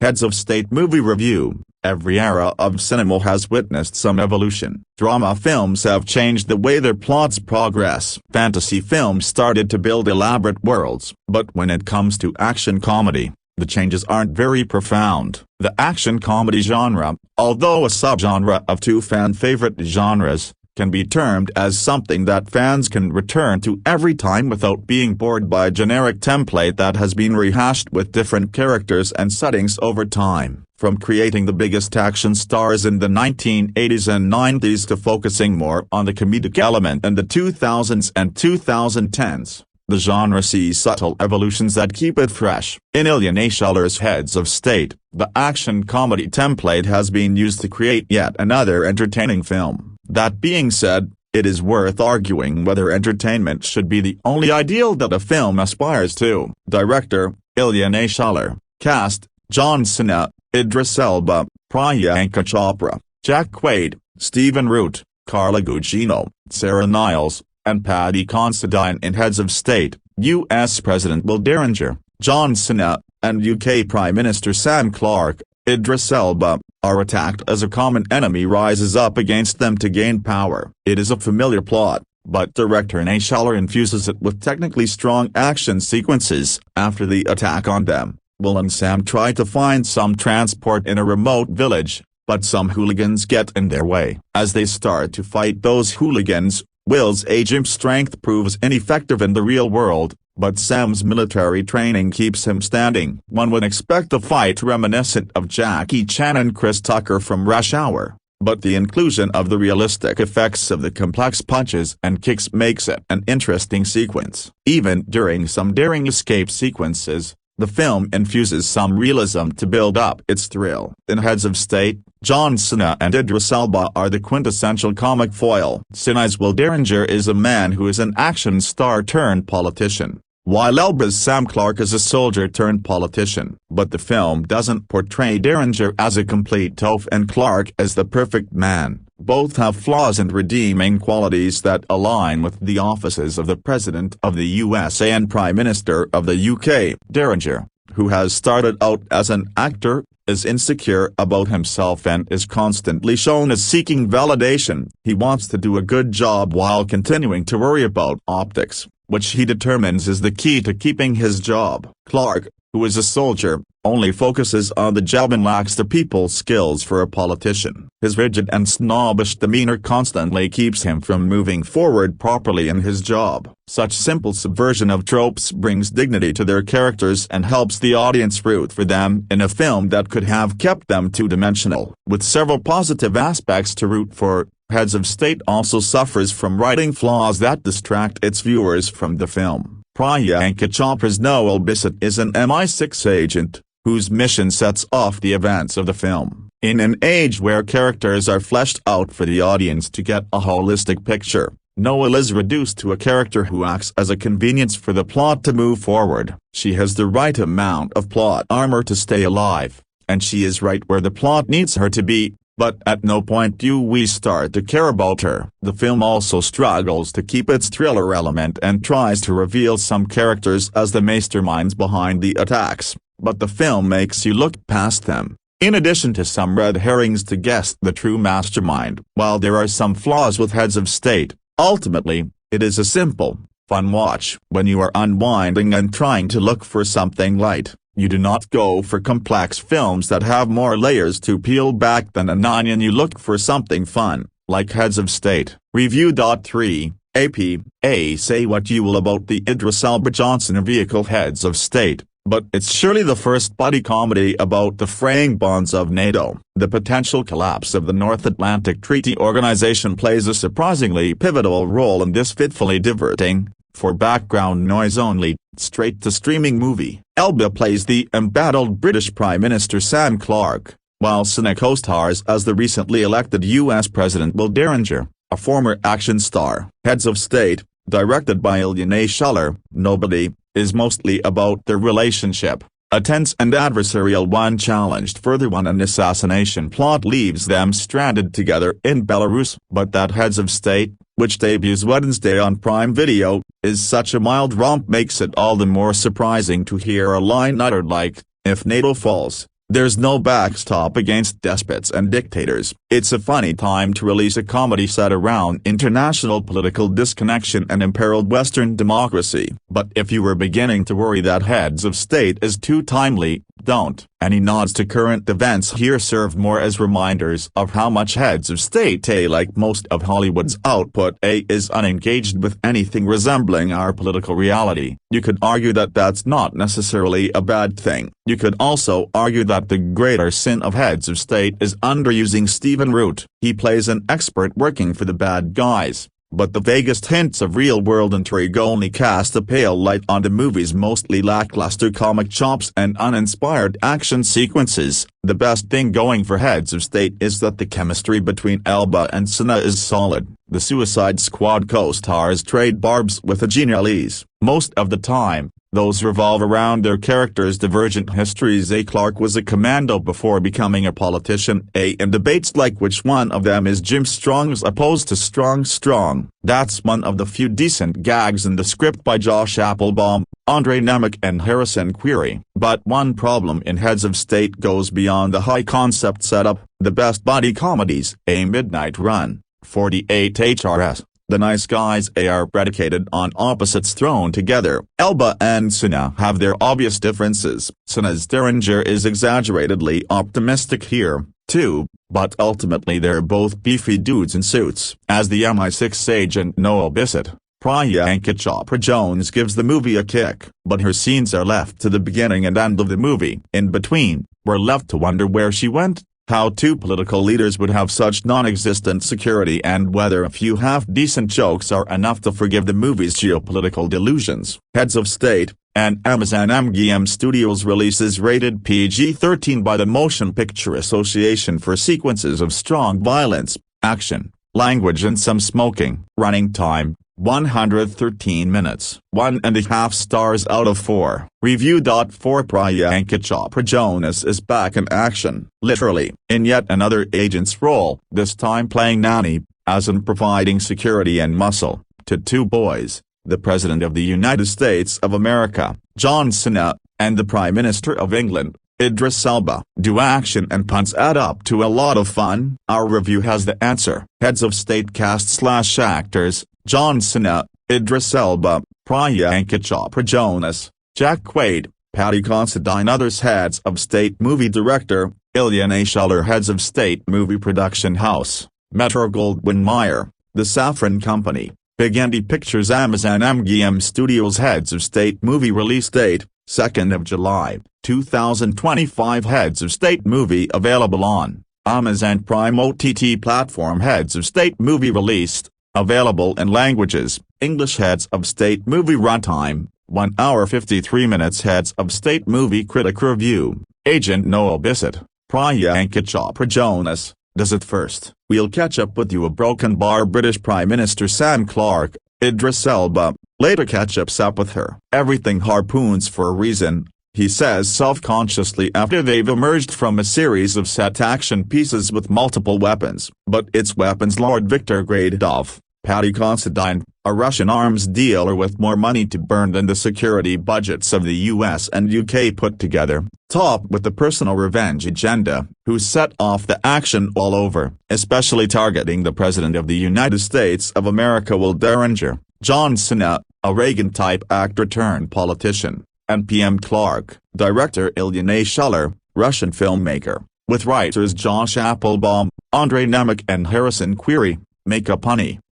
Heads of State Movie Review. Every era of cinema has witnessed some evolution. Drama films have changed the way their plots progress. Fantasy films started to build elaborate worlds. But when it comes to action comedy, the changes aren't very profound. The action comedy genre, although a subgenre of two fan-favorite genres, can be termed as something that fans can return to every time without being bored by a generic template that has been rehashed with different characters and settings over time. From creating the biggest action stars in the 1980s and 90s to focusing more on the comedic element in the 2000s and 2010s, the genre sees subtle evolutions that keep it fresh. In Ilyana Schaller's Heads of State, the action comedy template has been used to create yet another entertaining film. That being said, it is worth arguing whether entertainment should be the only ideal that a film aspires to. Director, Ilyana Schaller. Cast, John Cena, Idris Elba, Priyanka Chopra, Jack Quaid, Stephen Root, Carla Gugino, Sarah Niles, and Paddy Considine. In Heads of State, U.S. President Will Derringer, John Cena, and UK Prime Minister Sam Clarke, Idris Elba, are attacked as a common enemy rises up against them to gain power. It is a familiar plot, but director Ilyana Schaller infuses it with technically strong action sequences. After the attack on them, Will and Sam try to find some transport in a remote village, but some hooligans get in their way. As they start to fight those hooligans, Will's agent strength proves ineffective in the real world, but Sam's military training keeps him standing. One would expect a fight reminiscent of Jackie Chan and Chris Tucker from Rush Hour, but the inclusion of the realistic effects of the complex punches and kicks makes it an interesting sequence. Even during some daring escape sequences, the film infuses some realism to build up its thrill. In Heads of State, John Cena and Idris Elba are the quintessential comic foil. Cena's Will Derringer is a man who is an action star turned politician, while Elba's Sam Clarke is a soldier turned politician. But the film doesn't portray Derringer as a complete toff and Clarke as the perfect man. Both have flaws and redeeming qualities that align with the offices of the President of the USA and Prime Minister of the UK. Derringer, who has started out as an actor, is insecure about himself and is constantly shown as seeking validation. He wants to do a good job while continuing to worry about optics, which he determines is the key to keeping his job. Clark, who is a soldier, only focuses on the job and lacks the people skills for a politician. His rigid and snobbish demeanor constantly keeps him from moving forward properly in his job. Such simple subversion of tropes brings dignity to their characters and helps the audience root for them in a film that could have kept them two-dimensional. With several positive aspects to root for, Heads of State also suffers from writing flaws that distract its viewers from the film. Priyanka Chopra's Noel Bissett is an MI6 agent, whose mission sets off the events of the film. In an age where characters are fleshed out for the audience to get a holistic picture, Noel is reduced to a character who acts as a convenience for the plot to move forward. She has the right amount of plot armor to stay alive, and she is right where the plot needs her to be, but at no point do we start to care about her. The film also struggles to keep its thriller element and tries to reveal some characters as the masterminds behind the attacks, but the film makes you look past them, in addition to some red herrings to guess the true mastermind. While there are some flaws with Heads of State, ultimately, it is a simple, fun watch. When you are unwinding and trying to look for something light, you do not go for complex films that have more layers to peel back than an onion. You look for something fun, like Heads of State. Review. 3 APA Say what you will about the Idris Elba Johnson vehicle Heads of State, but it's surely the first buddy comedy about the fraying bonds of NATO. The potential collapse of the North Atlantic Treaty Organization plays a surprisingly pivotal role in this fitfully diverting, for background noise only, straight-to-streaming movie. Elba plays the embattled British Prime Minister Sam Clark, while Cena co-stars as the recently elected U.S. President Will Derringer, a former action star. Heads of State, directed by Ilyana Shuler, Nobody, is mostly about their relationship, a tense and adversarial one challenged further when an assassination plot leaves them stranded together in Belarus. But that Heads of State, which debuts Wednesday on Prime Video, is such a mild romp makes it all the more surprising to hear a line uttered like, "If NATO falls, there's no backstop against despots and dictators." It's a funny time to release a comedy set around international political disconnection and imperiled Western democracy. But if you were beginning to worry that Heads of State is too timely, don't. Any nods to current events here serve more as reminders of how much Heads of State, like most of Hollywood's output, is unengaged with anything resembling our political reality. You could argue that that's not necessarily a bad thing. You could also argue that the greater sin of Heads of State is underusing Stephen Root. He plays an expert working for the bad guys, but the vaguest hints of real-world intrigue only cast a pale light on the movie's mostly lackluster comic chops and uninspired action sequences. The best thing going for Heads of State is that the chemistry between Elba and Cena is solid. The Suicide Squad co-stars trade barbs with a genial ease. Most of the time, those revolve around their characters' divergent histories. Clark was a commando before becoming a politician. In debates like which one of them is Jim Strong as opposed to Strong. That's one of the few decent gags in the script by Josh Applebaum, Andre Nemec and Harrison Query. But one problem in Heads of State goes beyond the high-concept setup. The best buddy comedies, A Midnight Run, 48 HRS, The Nice Guys are predicated on opposites thrown together. Elba and Cena have their obvious differences. Cena's Derringer is exaggeratedly optimistic here, too, but ultimately they're both beefy dudes in suits. As the MI6 agent Noel Bissett, Priyanka Chopra Jones gives the movie a kick, but her scenes are left to the beginning and end of the movie. In between, we're left to wonder where she went, how two political leaders would have such non-existent security, and whether a few half-decent jokes are enough to forgive the movie's geopolitical delusions. Heads of State, an Amazon MGM Studios release, is rated PG-13 by the Motion Picture Association for sequences of strong violence, action, language and some smoking. Running time, 113 minutes. 1.5 stars out of 4. Review. 4 Priyanka Chopra Jonas is back in action, literally, in yet another agent's role, this time playing nanny, as in providing security and muscle, to two boys, the President of the United States of America, John Cena, and the Prime Minister of England, Idris Elba. Do action and punts add up to a lot of fun? Our review has the answer. Heads of state cast/actors, John Cena, Idris Elba, Priyanka Chopra Jonas, Jack Quaid, Paddy Considine. Others. Heads of state movie director, Idris Elba. Heads of state movie production house, Metro-Goldwyn-Mayer, The Saffron Company, Big Andy Pictures, Amazon MGM Studios. Heads of state movie release date, 2nd of July, 2025. Heads of state movie available on Amazon Prime OTT platform. Heads of state movie released, available in languages, English. Heads of state movie runtime, 1 hour 53 minutes. Heads of state movie critic review, Agent Noel Bissett, Priyanka Chopra Jonas. Does it first. We'll catch up with you. A broken bar. British Prime Minister Sam Clarke, Idris Elba, later catch-ups up with her. Everything harpoons for a reason, he says self-consciously after they've emerged from a series of set action pieces with multiple weapons. But it's weapons Lord Viktor Gradov, Paddy Considine, a Russian arms dealer with more money to burn than the security budgets of the US and UK put together, topped with the personal revenge agenda, who set off the action all over, especially targeting the President of the United States of America Will Derringer, John Cena, a Reagan-type actor turned politician, and PM Clarke, director Idris Elba, Russian filmmaker, with writers Josh Applebaum, Andrei Nemec and Harrison Query, make a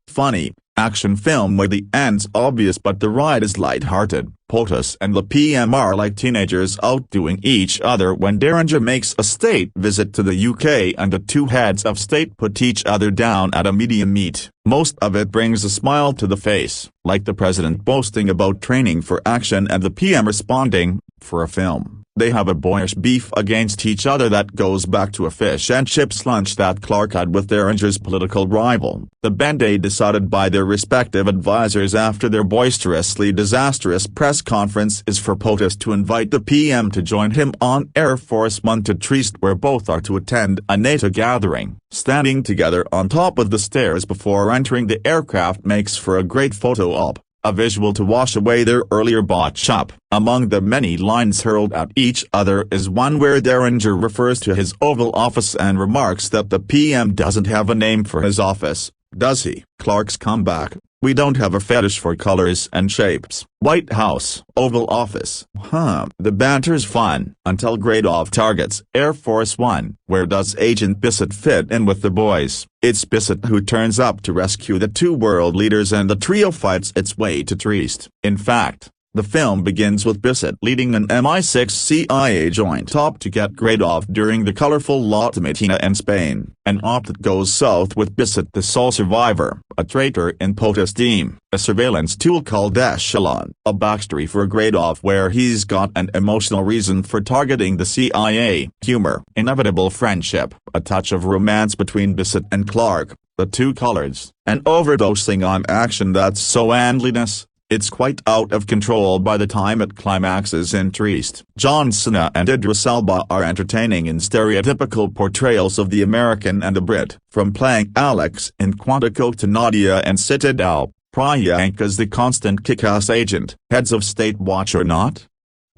funny, action film where the end's obvious but the ride is light-hearted. POTUS and the PM are like teenagers outdoing each other when Derringer makes a state visit to the UK and the two heads of state put each other down at a media meet. Most of it brings a smile to the face, like the president boasting about training for action and the PM responding, for a film. They have a boyish beef against each other that goes back to a fish and chips lunch that Clarke had with Derringer's political rival. The band-aid decided by their respective advisors after their boisterously disastrous press conference is for POTUS to invite the PM to join him on Air Force One to Trieste, where both are to attend a NATO gathering. Standing together on top of the stairs before entering the aircraft makes for a great photo op. A visual to wash away their earlier botch-up. Among the many lines hurled at each other is one where Derringer refers to his Oval Office and remarks that the PM doesn't have a name for his office, does he? Clarke's comeback: "We don't have a fetish for colors and shapes. White House, Oval Office, huh?" The banter's fun, until Gradov targets Air Force One. Where does Agent Bissett fit in with the boys? It's Bissett who turns up to rescue the two world leaders and the trio fights its way to Trieste. In fact, the film begins with Bissett leading an MI6 CIA joint op to get Gradov during the colorful La Tomatina in Spain, an op that goes south with Bissett the sole survivor, a traitor in POTUS team, a surveillance tool called Echelon, a backstory for Gradov where he's got an emotional reason for targeting the CIA, humor, inevitable friendship, a touch of romance between Bissett and Clarke, the two colors, and overdosing on action that's so endless. It's quite out of control by the time it climaxes in Trieste. John Cena and Idris Elba are entertaining in stereotypical portrayals of the American and the Brit. From playing Alex in Quantico to Nadia and Citadel, Priyanka's the constant kick-ass agent. Heads of state watch or not?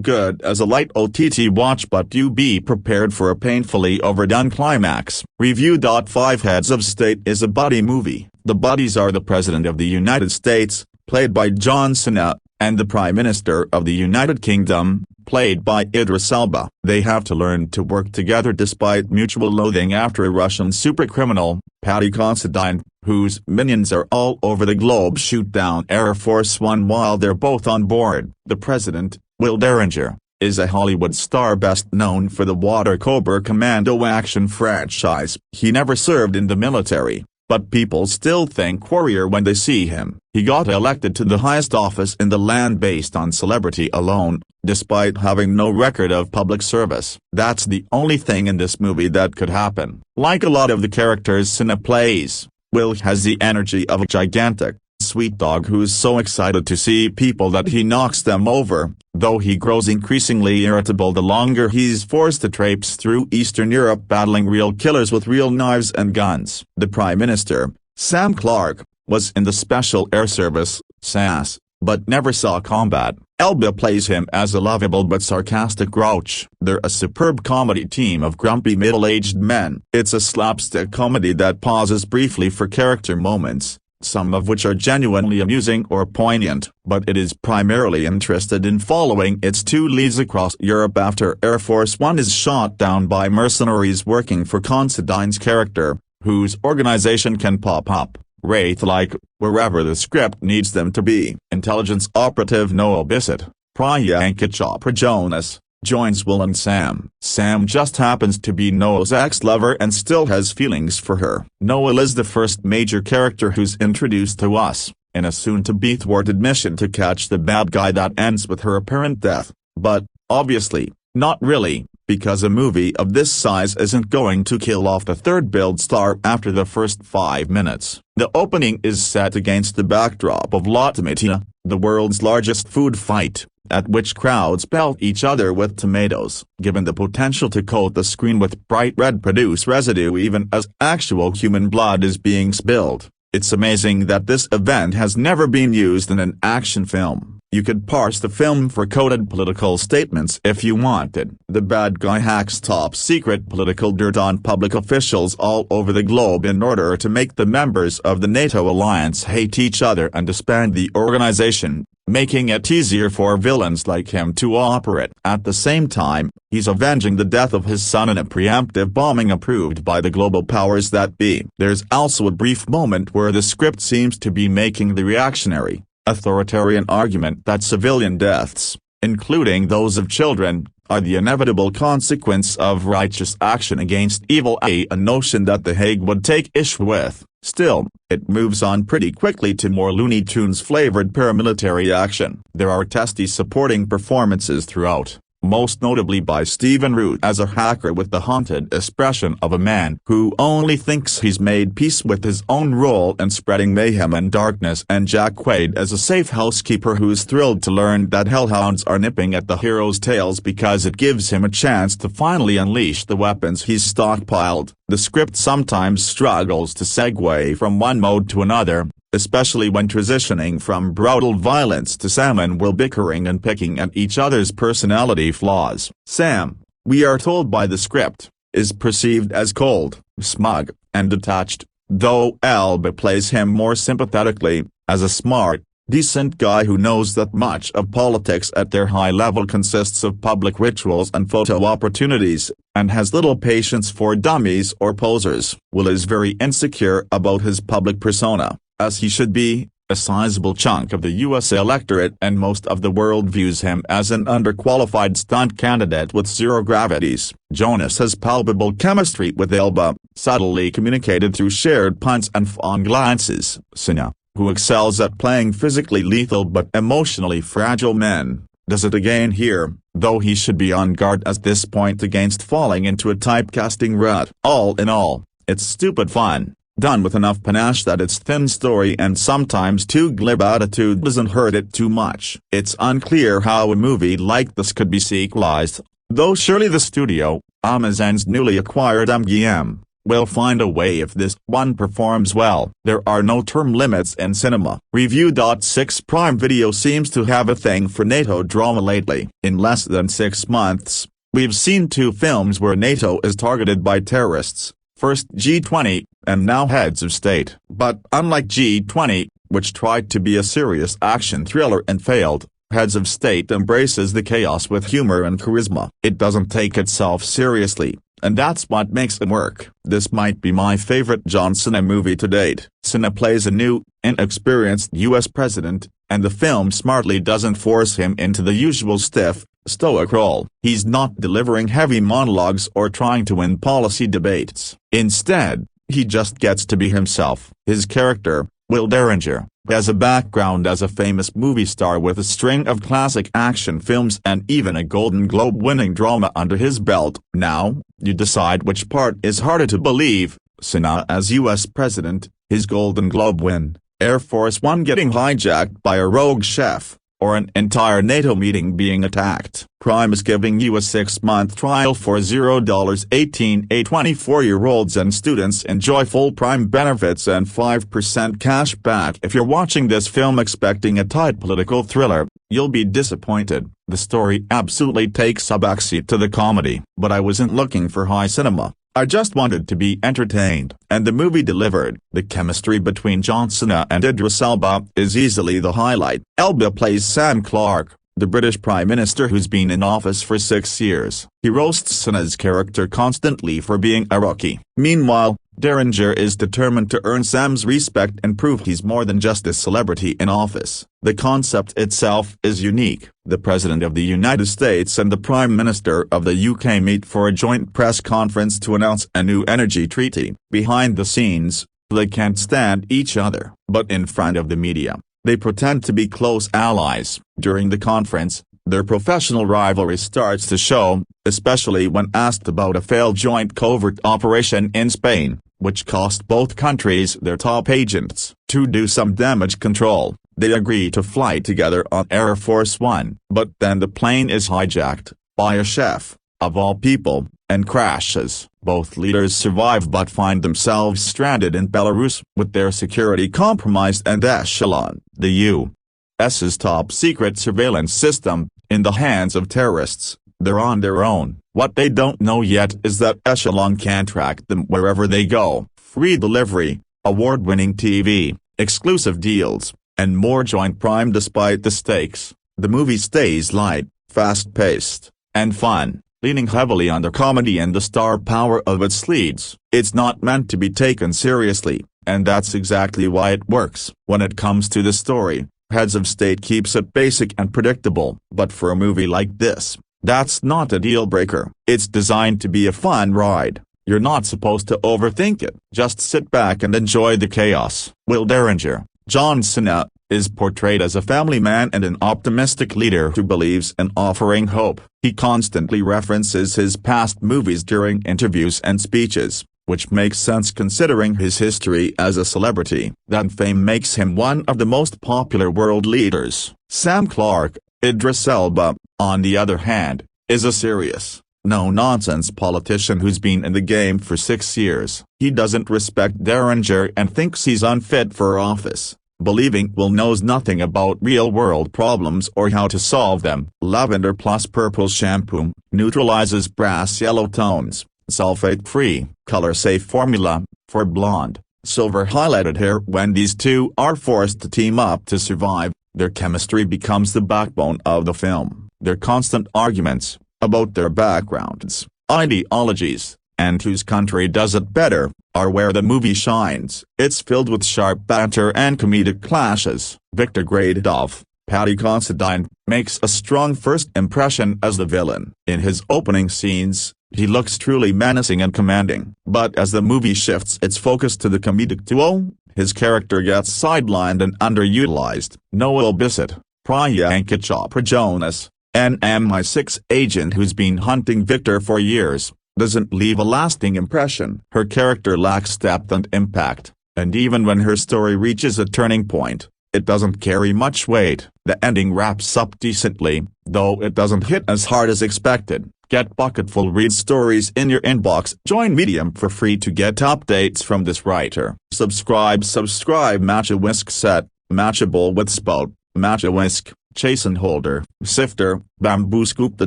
Good as a light OTT watch, but do be prepared for a painfully overdone climax. Review. 5 Heads of State is a buddy movie. The buddies are the President of the United States, played by John Cena, and the Prime Minister of the United Kingdom, played by Idris Elba. They have to learn to work together despite mutual loathing after a Russian supercriminal, Paddy Considine, whose minions are all over the globe, shoot down Air Force One while they're both on board. The President, Will Derringer, is a Hollywood star best known for the Water Cobra Commando action franchise. He never served in the military, but people still think warrior when they see him. He got elected to the highest office in the land based on celebrity alone, despite having no record of public service. That's the only thing in this movie that could happen. Like a lot of the characters Cena plays, Will has the energy of a gigantic, sweet dog who's so excited to see people that he knocks them over, though he grows increasingly irritable the longer he's forced to traipse through Eastern Europe battling real killers with real knives and guns. The Prime Minister, Sam Clarke, was in the Special Air Service, SAS, but never saw combat. Elba plays him as a lovable but sarcastic grouch. They're a superb comedy team of grumpy middle-aged men. It's a slapstick comedy that pauses briefly for character moments, some of which are genuinely amusing or poignant, but it is primarily interested in following its two leads across Europe after Air Force One is shot down by mercenaries working for Considine's character, whose organization can pop up, wraith-like, wherever the script needs them to be. Intelligence operative Noah Bissett, Priyanka Chopra Jonas, joins Will and Sam. Sam just happens to be Noah's ex-lover and still has feelings for her. Noah is the first major character who's introduced to us, in a soon-to-be thwarted mission to catch the bad guy that ends with her apparent death, but, obviously, not really, because a movie of this size isn't going to kill off the third build star after the first 5 minutes. The opening is set against the backdrop of Lotomatia, the world's largest food fight, at which crowds pelt each other with tomatoes, given the potential to coat the screen with bright red produce residue even as actual human blood is being spilled. It's amazing that this event has never been used in an action film. You could parse the film for coded political statements if you wanted. The bad guy hacks top-secret political dirt on public officials all over the globe in order to make the members of the NATO alliance hate each other and disband the organization, making it easier for villains like him to operate. At the same time, he's avenging the death of his son in a preemptive bombing approved by the global powers that be. There's also a brief moment where the script seems to be making the reactionary, authoritarian argument that civilian deaths, including those of children, are the inevitable consequence of righteous action against evil, a notion that The Hague would take issue with. Still, it moves on pretty quickly to more Looney Tunes-flavored paramilitary action. There are testy supporting performances throughout, most notably by Stephen Root as a hacker with the haunted expression of a man who only thinks he's made peace with his own role in spreading mayhem and darkness, and Jack Quaid as a safe housekeeper who's thrilled to learn that hellhounds are nipping at the hero's tails because it gives him a chance to finally unleash the weapons he's stockpiled. The script sometimes struggles to segue from one mode to another, especially when transitioning from brutal violence to Sam and Will bickering and picking at each other's personality flaws. Sam, we are told by the script, is perceived as cold, smug, and detached, though Elba plays him more sympathetically, as a smart, decent guy who knows that much of politics at their high level consists of public rituals and photo opportunities, and has little patience for dummies or posers. Will is very insecure about his public persona, as he should be. A sizable chunk of the U.S. electorate and most of the world views him as an underqualified stunt candidate with zero gravities. Jonas has palpable chemistry with Elba, subtly communicated through shared puns and fond glances. Cena, who excels at playing physically lethal but emotionally fragile men, does it again here, though he should be on guard at this point against falling into a typecasting rut. All in all, it's stupid fun, done with enough panache that its thin story and sometimes too glib attitude doesn't hurt it too much. It's unclear how a movie like this could be sequelized, though surely the studio, Amazon's newly acquired MGM, will find a way if this one performs well. There are no term limits in cinema. Review.6 Prime Video seems to have a thing for NATO drama lately. In less than 6 months, we've seen 2 films where NATO is targeted by terrorists. First G20, and now Heads of State. But unlike G20, which tried to be a serious action thriller and failed, Heads of State embraces the chaos with humor and charisma. It doesn't take itself seriously, and that's what makes it work. This might be my favorite John Cena movie to date. Cena plays a new, inexperienced U.S. president, and the film smartly doesn't force him into the usual stiff, stoic role. He's not delivering heavy monologues or trying to win policy debates. Instead, he just gets to be himself. His character, Will Derringer, has a background as a famous movie star with a string of classic action films and even a Golden Globe-winning drama under his belt. Now, you decide which part is harder to believe, Cena as U.S. President, his Golden Globe win, Air Force One getting hijacked by a rogue chef, or an entire NATO meeting being attacked. Prime is giving you a 6-month trial for $0.18. 24-year-olds and students enjoy full Prime benefits and 5% cash back. If you're watching this film expecting a tight political thriller, you'll be disappointed. The story absolutely takes a backseat to the comedy. But I wasn't looking for high cinema. I just wanted to be entertained. And the movie delivered. The chemistry between Cena and Idris Elba is easily the highlight. Elba plays Sam Clarke, the British Prime Minister who's been in office for 6 years. He roasts Cena's character constantly for being a rookie. Meanwhile, Derringer is determined to earn Sam's respect and prove he's more than just a celebrity in office. The concept itself is unique. The President of the United States and the Prime Minister of the UK meet for a joint press conference to announce a new energy treaty. Behind the scenes, they can't stand each other. But in front of the media, they pretend to be close allies. During the conference, their professional rivalry starts to show, especially when asked about a failed joint covert operation in Spain, which cost both countries their top agents. To do some damage control, they agree to fly together on Air Force One. But then the plane is hijacked, by a chef, of all people, and crashes. Both leaders survive but find themselves stranded in Belarus, with their security compromised and Echelon, the U.S.'s top-secret surveillance system, in the hands of terrorists. They're on their own. What they don't know yet is that Echelon can track them wherever they go. Free delivery, award-winning TV, exclusive deals, and more join Prime despite the stakes. The movie stays light, fast-paced, and fun, leaning heavily on the comedy and the star power of its leads. It's not meant to be taken seriously, and that's exactly why it works. When it comes to the story, Heads of State keeps it basic and predictable. But for a movie like this, that's not a deal-breaker. It's designed to be a fun ride. You're not supposed to overthink it. Just sit back and enjoy the chaos. Will Derringer, John Cena, is portrayed as a family man and an optimistic leader who believes in offering hope. He constantly references his past movies during interviews and speeches, which makes sense considering his history as a celebrity. That fame makes him one of the most popular world leaders. Sam Clarke, Idris Elba, on the other hand, is a serious, no-nonsense politician who's been in the game for 6 years. He doesn't respect Derringer and thinks he's unfit for office, believing Will knows nothing about real-world problems or how to solve them. Lavender plus purple shampoo neutralizes brass yellow tones. Sulfate-free, color-safe formula, for blonde, silver-highlighted hair. When these two are forced to team up to survive, their chemistry becomes the backbone of the film. Their constant arguments, about their backgrounds, ideologies, and whose country does it better, are where the movie shines. It's filled with sharp banter and comedic clashes. Victor Gradov, Paddy Considine, makes a strong first impression as the villain. In his opening scenes, he looks truly menacing and commanding. But as the movie shifts its focus to the comedic duo, his character gets sidelined and underutilized. Noel Bissett, Priyanka Chopra Jonas, an MI6 agent who's been hunting Victor for years, doesn't leave a lasting impression. Her character lacks depth and impact, and even when her story reaches a turning point, it doesn't carry much weight. The ending wraps up decently, though it doesn't hit as hard as expected. Get Bucketful Read stories in your inbox. Join Medium for free to get updates from this writer. Subscribe. Matcha Whisk Set, Matcha Bowl with Spout, Matcha Whisk, Chasen Holder, Sifter, Bamboo Scoop. The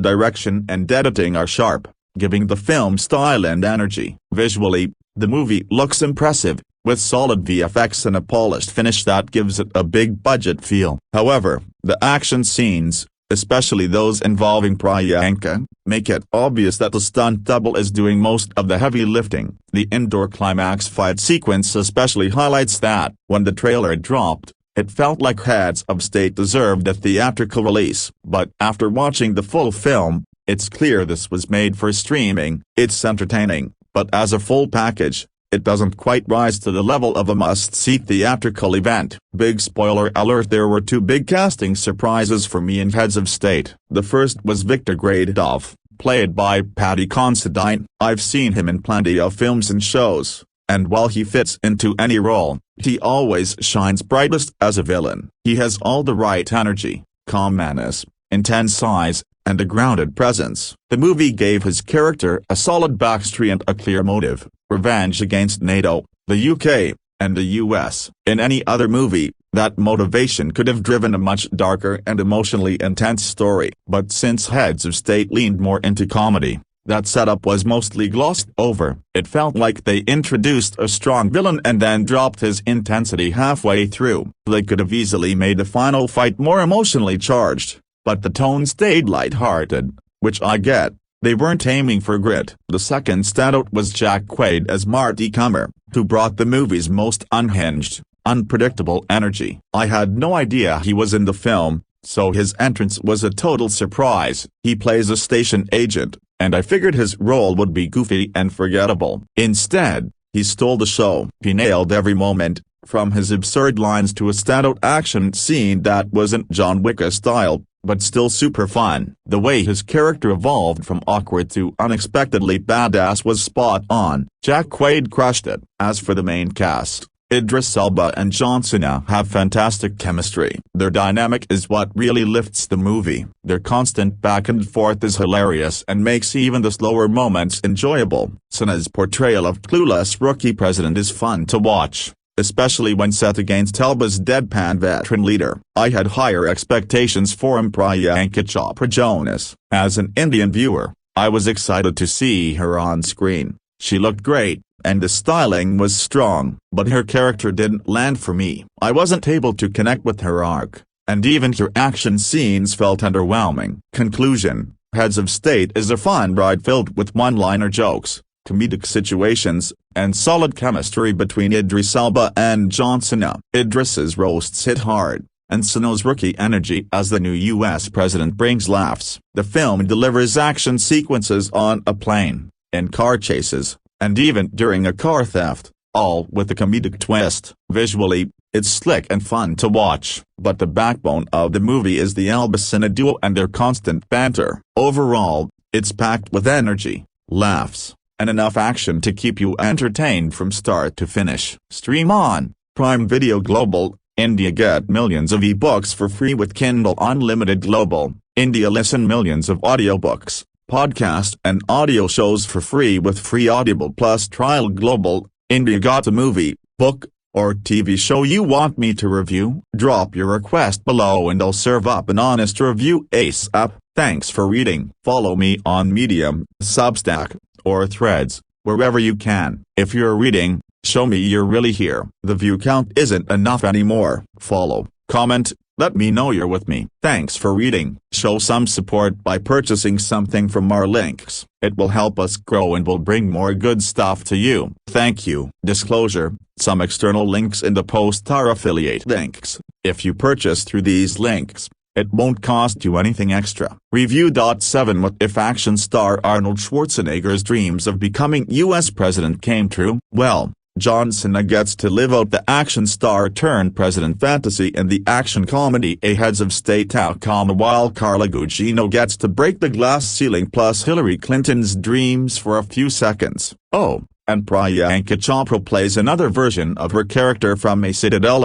direction and editing are sharp, giving the film style and energy. Visually, the movie looks impressive, with solid VFX and a polished finish that gives it a big-budget feel. However, the action scenes, especially those involving Priyanka, make it obvious that the stunt double is doing most of the heavy lifting. The indoor climax fight sequence especially highlights that. When the trailer dropped, it felt like Heads of State deserved a theatrical release. But after watching the full film, it's clear this was made for streaming. It's entertaining, but as a full package, it doesn't quite rise to the level of a must-see theatrical event. Big spoiler alert: there were two big casting surprises for me in Heads of State. The first was Victor Gradov, played by Paddy Considine. I've seen him in plenty of films and shows, and while he fits into any role, he always shines brightest as a villain. He has all the right energy, calm menace, intense size, and a grounded presence. The movie gave his character a solid backstory and a clear motive: revenge against NATO, the UK, and the US. In any other movie, that motivation could have driven a much darker and emotionally intense story. But since Heads of State leaned more into comedy, that setup was mostly glossed over. It felt like they introduced a strong villain and then dropped his intensity halfway through. They could have easily made the final fight more emotionally charged, but the tone stayed light-hearted, which I get. They weren't aiming for grit. The second standout was Jack Quaid as Marty Comer, who brought the movie's most unhinged, unpredictable energy. I had no idea he was in the film, so his entrance was a total surprise. He plays a station agent, and I figured his role would be goofy and forgettable. Instead, he stole the show. He nailed every moment, from his absurd lines to a standout action scene that wasn't John Wick-style, but still super fun. The way his character evolved from awkward to unexpectedly badass was spot on. Jack Quaid crushed it. As for the main cast, Idris Elba and Cena have fantastic chemistry. Their dynamic is what really lifts the movie. Their constant back and forth is hilarious and makes even the slower moments enjoyable. Cena's portrayal of clueless rookie president is fun to watch, especially when set against Elba's deadpan veteran leader. I had higher expectations for Priyanka Chopra Jonas. As an Indian viewer, I was excited to see her on screen. She looked great, and the styling was strong, but her character didn't land for me. I wasn't able to connect with her arc, and even her action scenes felt underwhelming. Conclusion: Heads of State is a fun ride filled with one-liner jokes, comedic situations, and solid chemistry between Idris Elba and Cena. Idris's roasts hit hard, and Cena's rookie energy as the new US president brings laughs. The film delivers action sequences on a plane, in car chases, and even during a car theft, all with a comedic twist. Visually, it's slick and fun to watch, but the backbone of the movie is the Elba-Cena duo and their constant banter. Overall, it's packed with energy, laughs, and enough action to keep you entertained from start to finish. Stream on Prime Video Global, India. Get millions of ebooks for free with Kindle Unlimited Global, India. Listen millions of audiobooks, podcast and audio shows for free with free Audible Plus trial. Global, India. Got a movie, book, or TV show you want me to review? Drop your request below and I'll serve up an honest review ASAP. Thanks for reading. Follow me on Medium, Substack, or Threads, wherever you can. If you're reading, show me you're really here. The view count isn't enough anymore. Follow, comment, let me know you're with me. Thanks for reading. Show some support by purchasing something from our links. It will help us grow and will bring more good stuff to you. Thank you. Disclosure: some external links in the post are affiliate links. If you purchase through these links, it won't cost you anything extra. Review. 7 What if action star Arnold Schwarzenegger's dreams of becoming US president came true? Well, Cena gets to live out the action star-turned-president fantasy in the action comedy A Heads of State, while Carla Gugino gets to break the glass ceiling plus Hillary Clinton's dreams for a few seconds. Oh, and Priyanka Chopra plays another version of her character from A Citadel,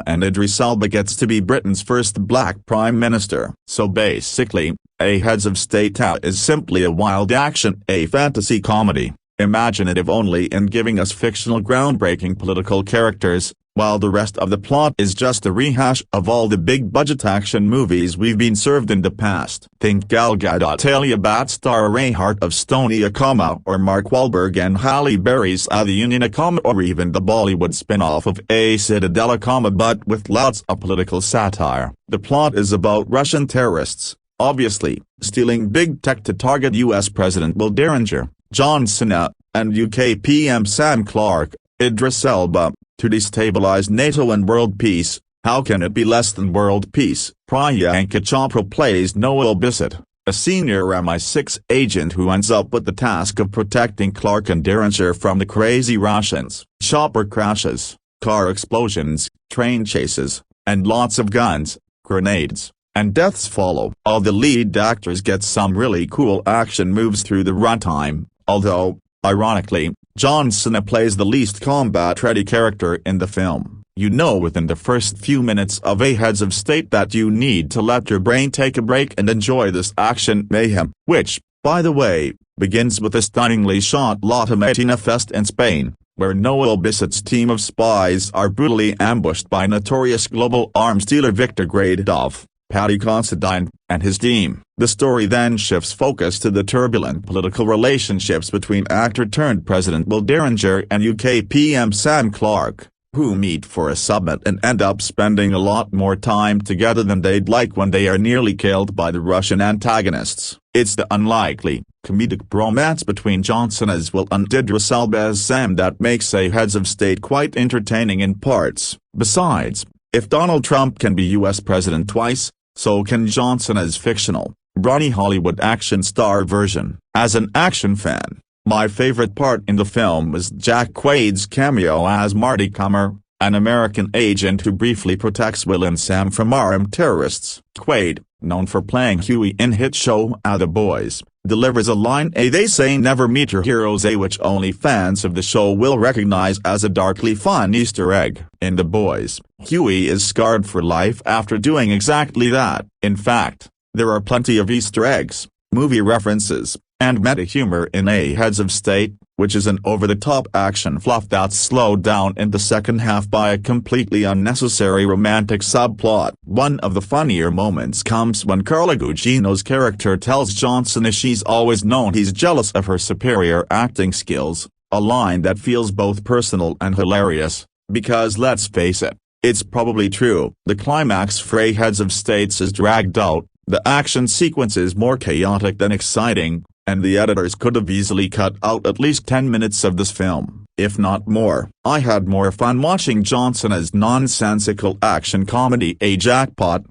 and Idris Elba gets to be Britain's first black prime minister. So basically, A Heads of State is simply a wild action A fantasy comedy, imaginative only in giving us fictional groundbreaking political characters, while the rest of the plot is just a rehash of all the big-budget action movies we've been served in the past. Think Gal Gadot, Alia Bhatt, Ray Hart of Stony, or Mark Wahlberg and Halle Berry's The Union, or even the Bollywood spin-off of A Citadel, but with lots of political satire. The plot is about Russian terrorists, obviously, stealing big tech to target US President Will Derringer, Cena, and UK PM Sam Clark, Idris Elba, to destabilize NATO and world peace. How can it be less than world peace? Priyanka Chopra plays Noel Bissett, a senior MI6 agent who ends up with the task of protecting Clark and Derringer from the crazy Russians. Chopper crashes, car explosions, train chases, and lots of guns, grenades, and deaths follow. All the lead actors get some really cool action moves through the runtime, although, ironically, Cena plays the least combat-ready character in the film. You know within the first few minutes of a Heads of State that you need to let your brain take a break and enjoy this action mayhem, which, by the way, begins with a stunningly shot La Tomatina Fest in Spain, where Noel Bissett's team of spies are brutally ambushed by notorious global arms dealer Victor Gradov, Paddy Considine, and his team. The story then shifts focus to the turbulent political relationships between actor-turned-President Will Derringer and UK PM Sam Clarke, who meet for a summit and end up spending a lot more time together than they'd like when they are nearly killed by the Russian antagonists. It's the unlikely, comedic bromance between Johnson as Will and Idris Elba as Sam that makes a Heads of State quite entertaining in parts. Besides, if Donald Trump can be US president twice, so can Johnson as fictional, brawny Hollywood action star version. As an action fan, my favorite part in the film was Jack Quaid's cameo as Marty Comer, an American agent who briefly protects Will and Sam from armed terrorists. Quaid, known for playing Huey in hit show The Boys, delivers a line they say never meet your heroes which only fans of the show will recognize as a darkly fun Easter egg. In The Boys, Huey is scarred for life after doing exactly that. In fact, there are plenty of Easter eggs, movie references, and meta-humor in a Heads of State, which is an over-the-top action fluff that's slowed down in the second half by a completely unnecessary romantic subplot. One of the funnier moments comes when Carla Gugino's character tells Johnson she's always known he's jealous of her superior acting skills, a line that feels both personal and hilarious, because let's face it, it's probably true. The climax for a Heads of States is dragged out, the action sequence is more chaotic than exciting, and the editors could have easily cut out at least 10 minutes of this film, if not more. I had more fun watching Johnson as nonsensical action comedy a jackpot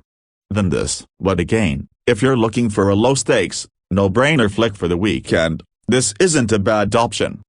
than this. But again, if you're looking for a low-stakes, no-brainer flick for the weekend, this isn't a bad option.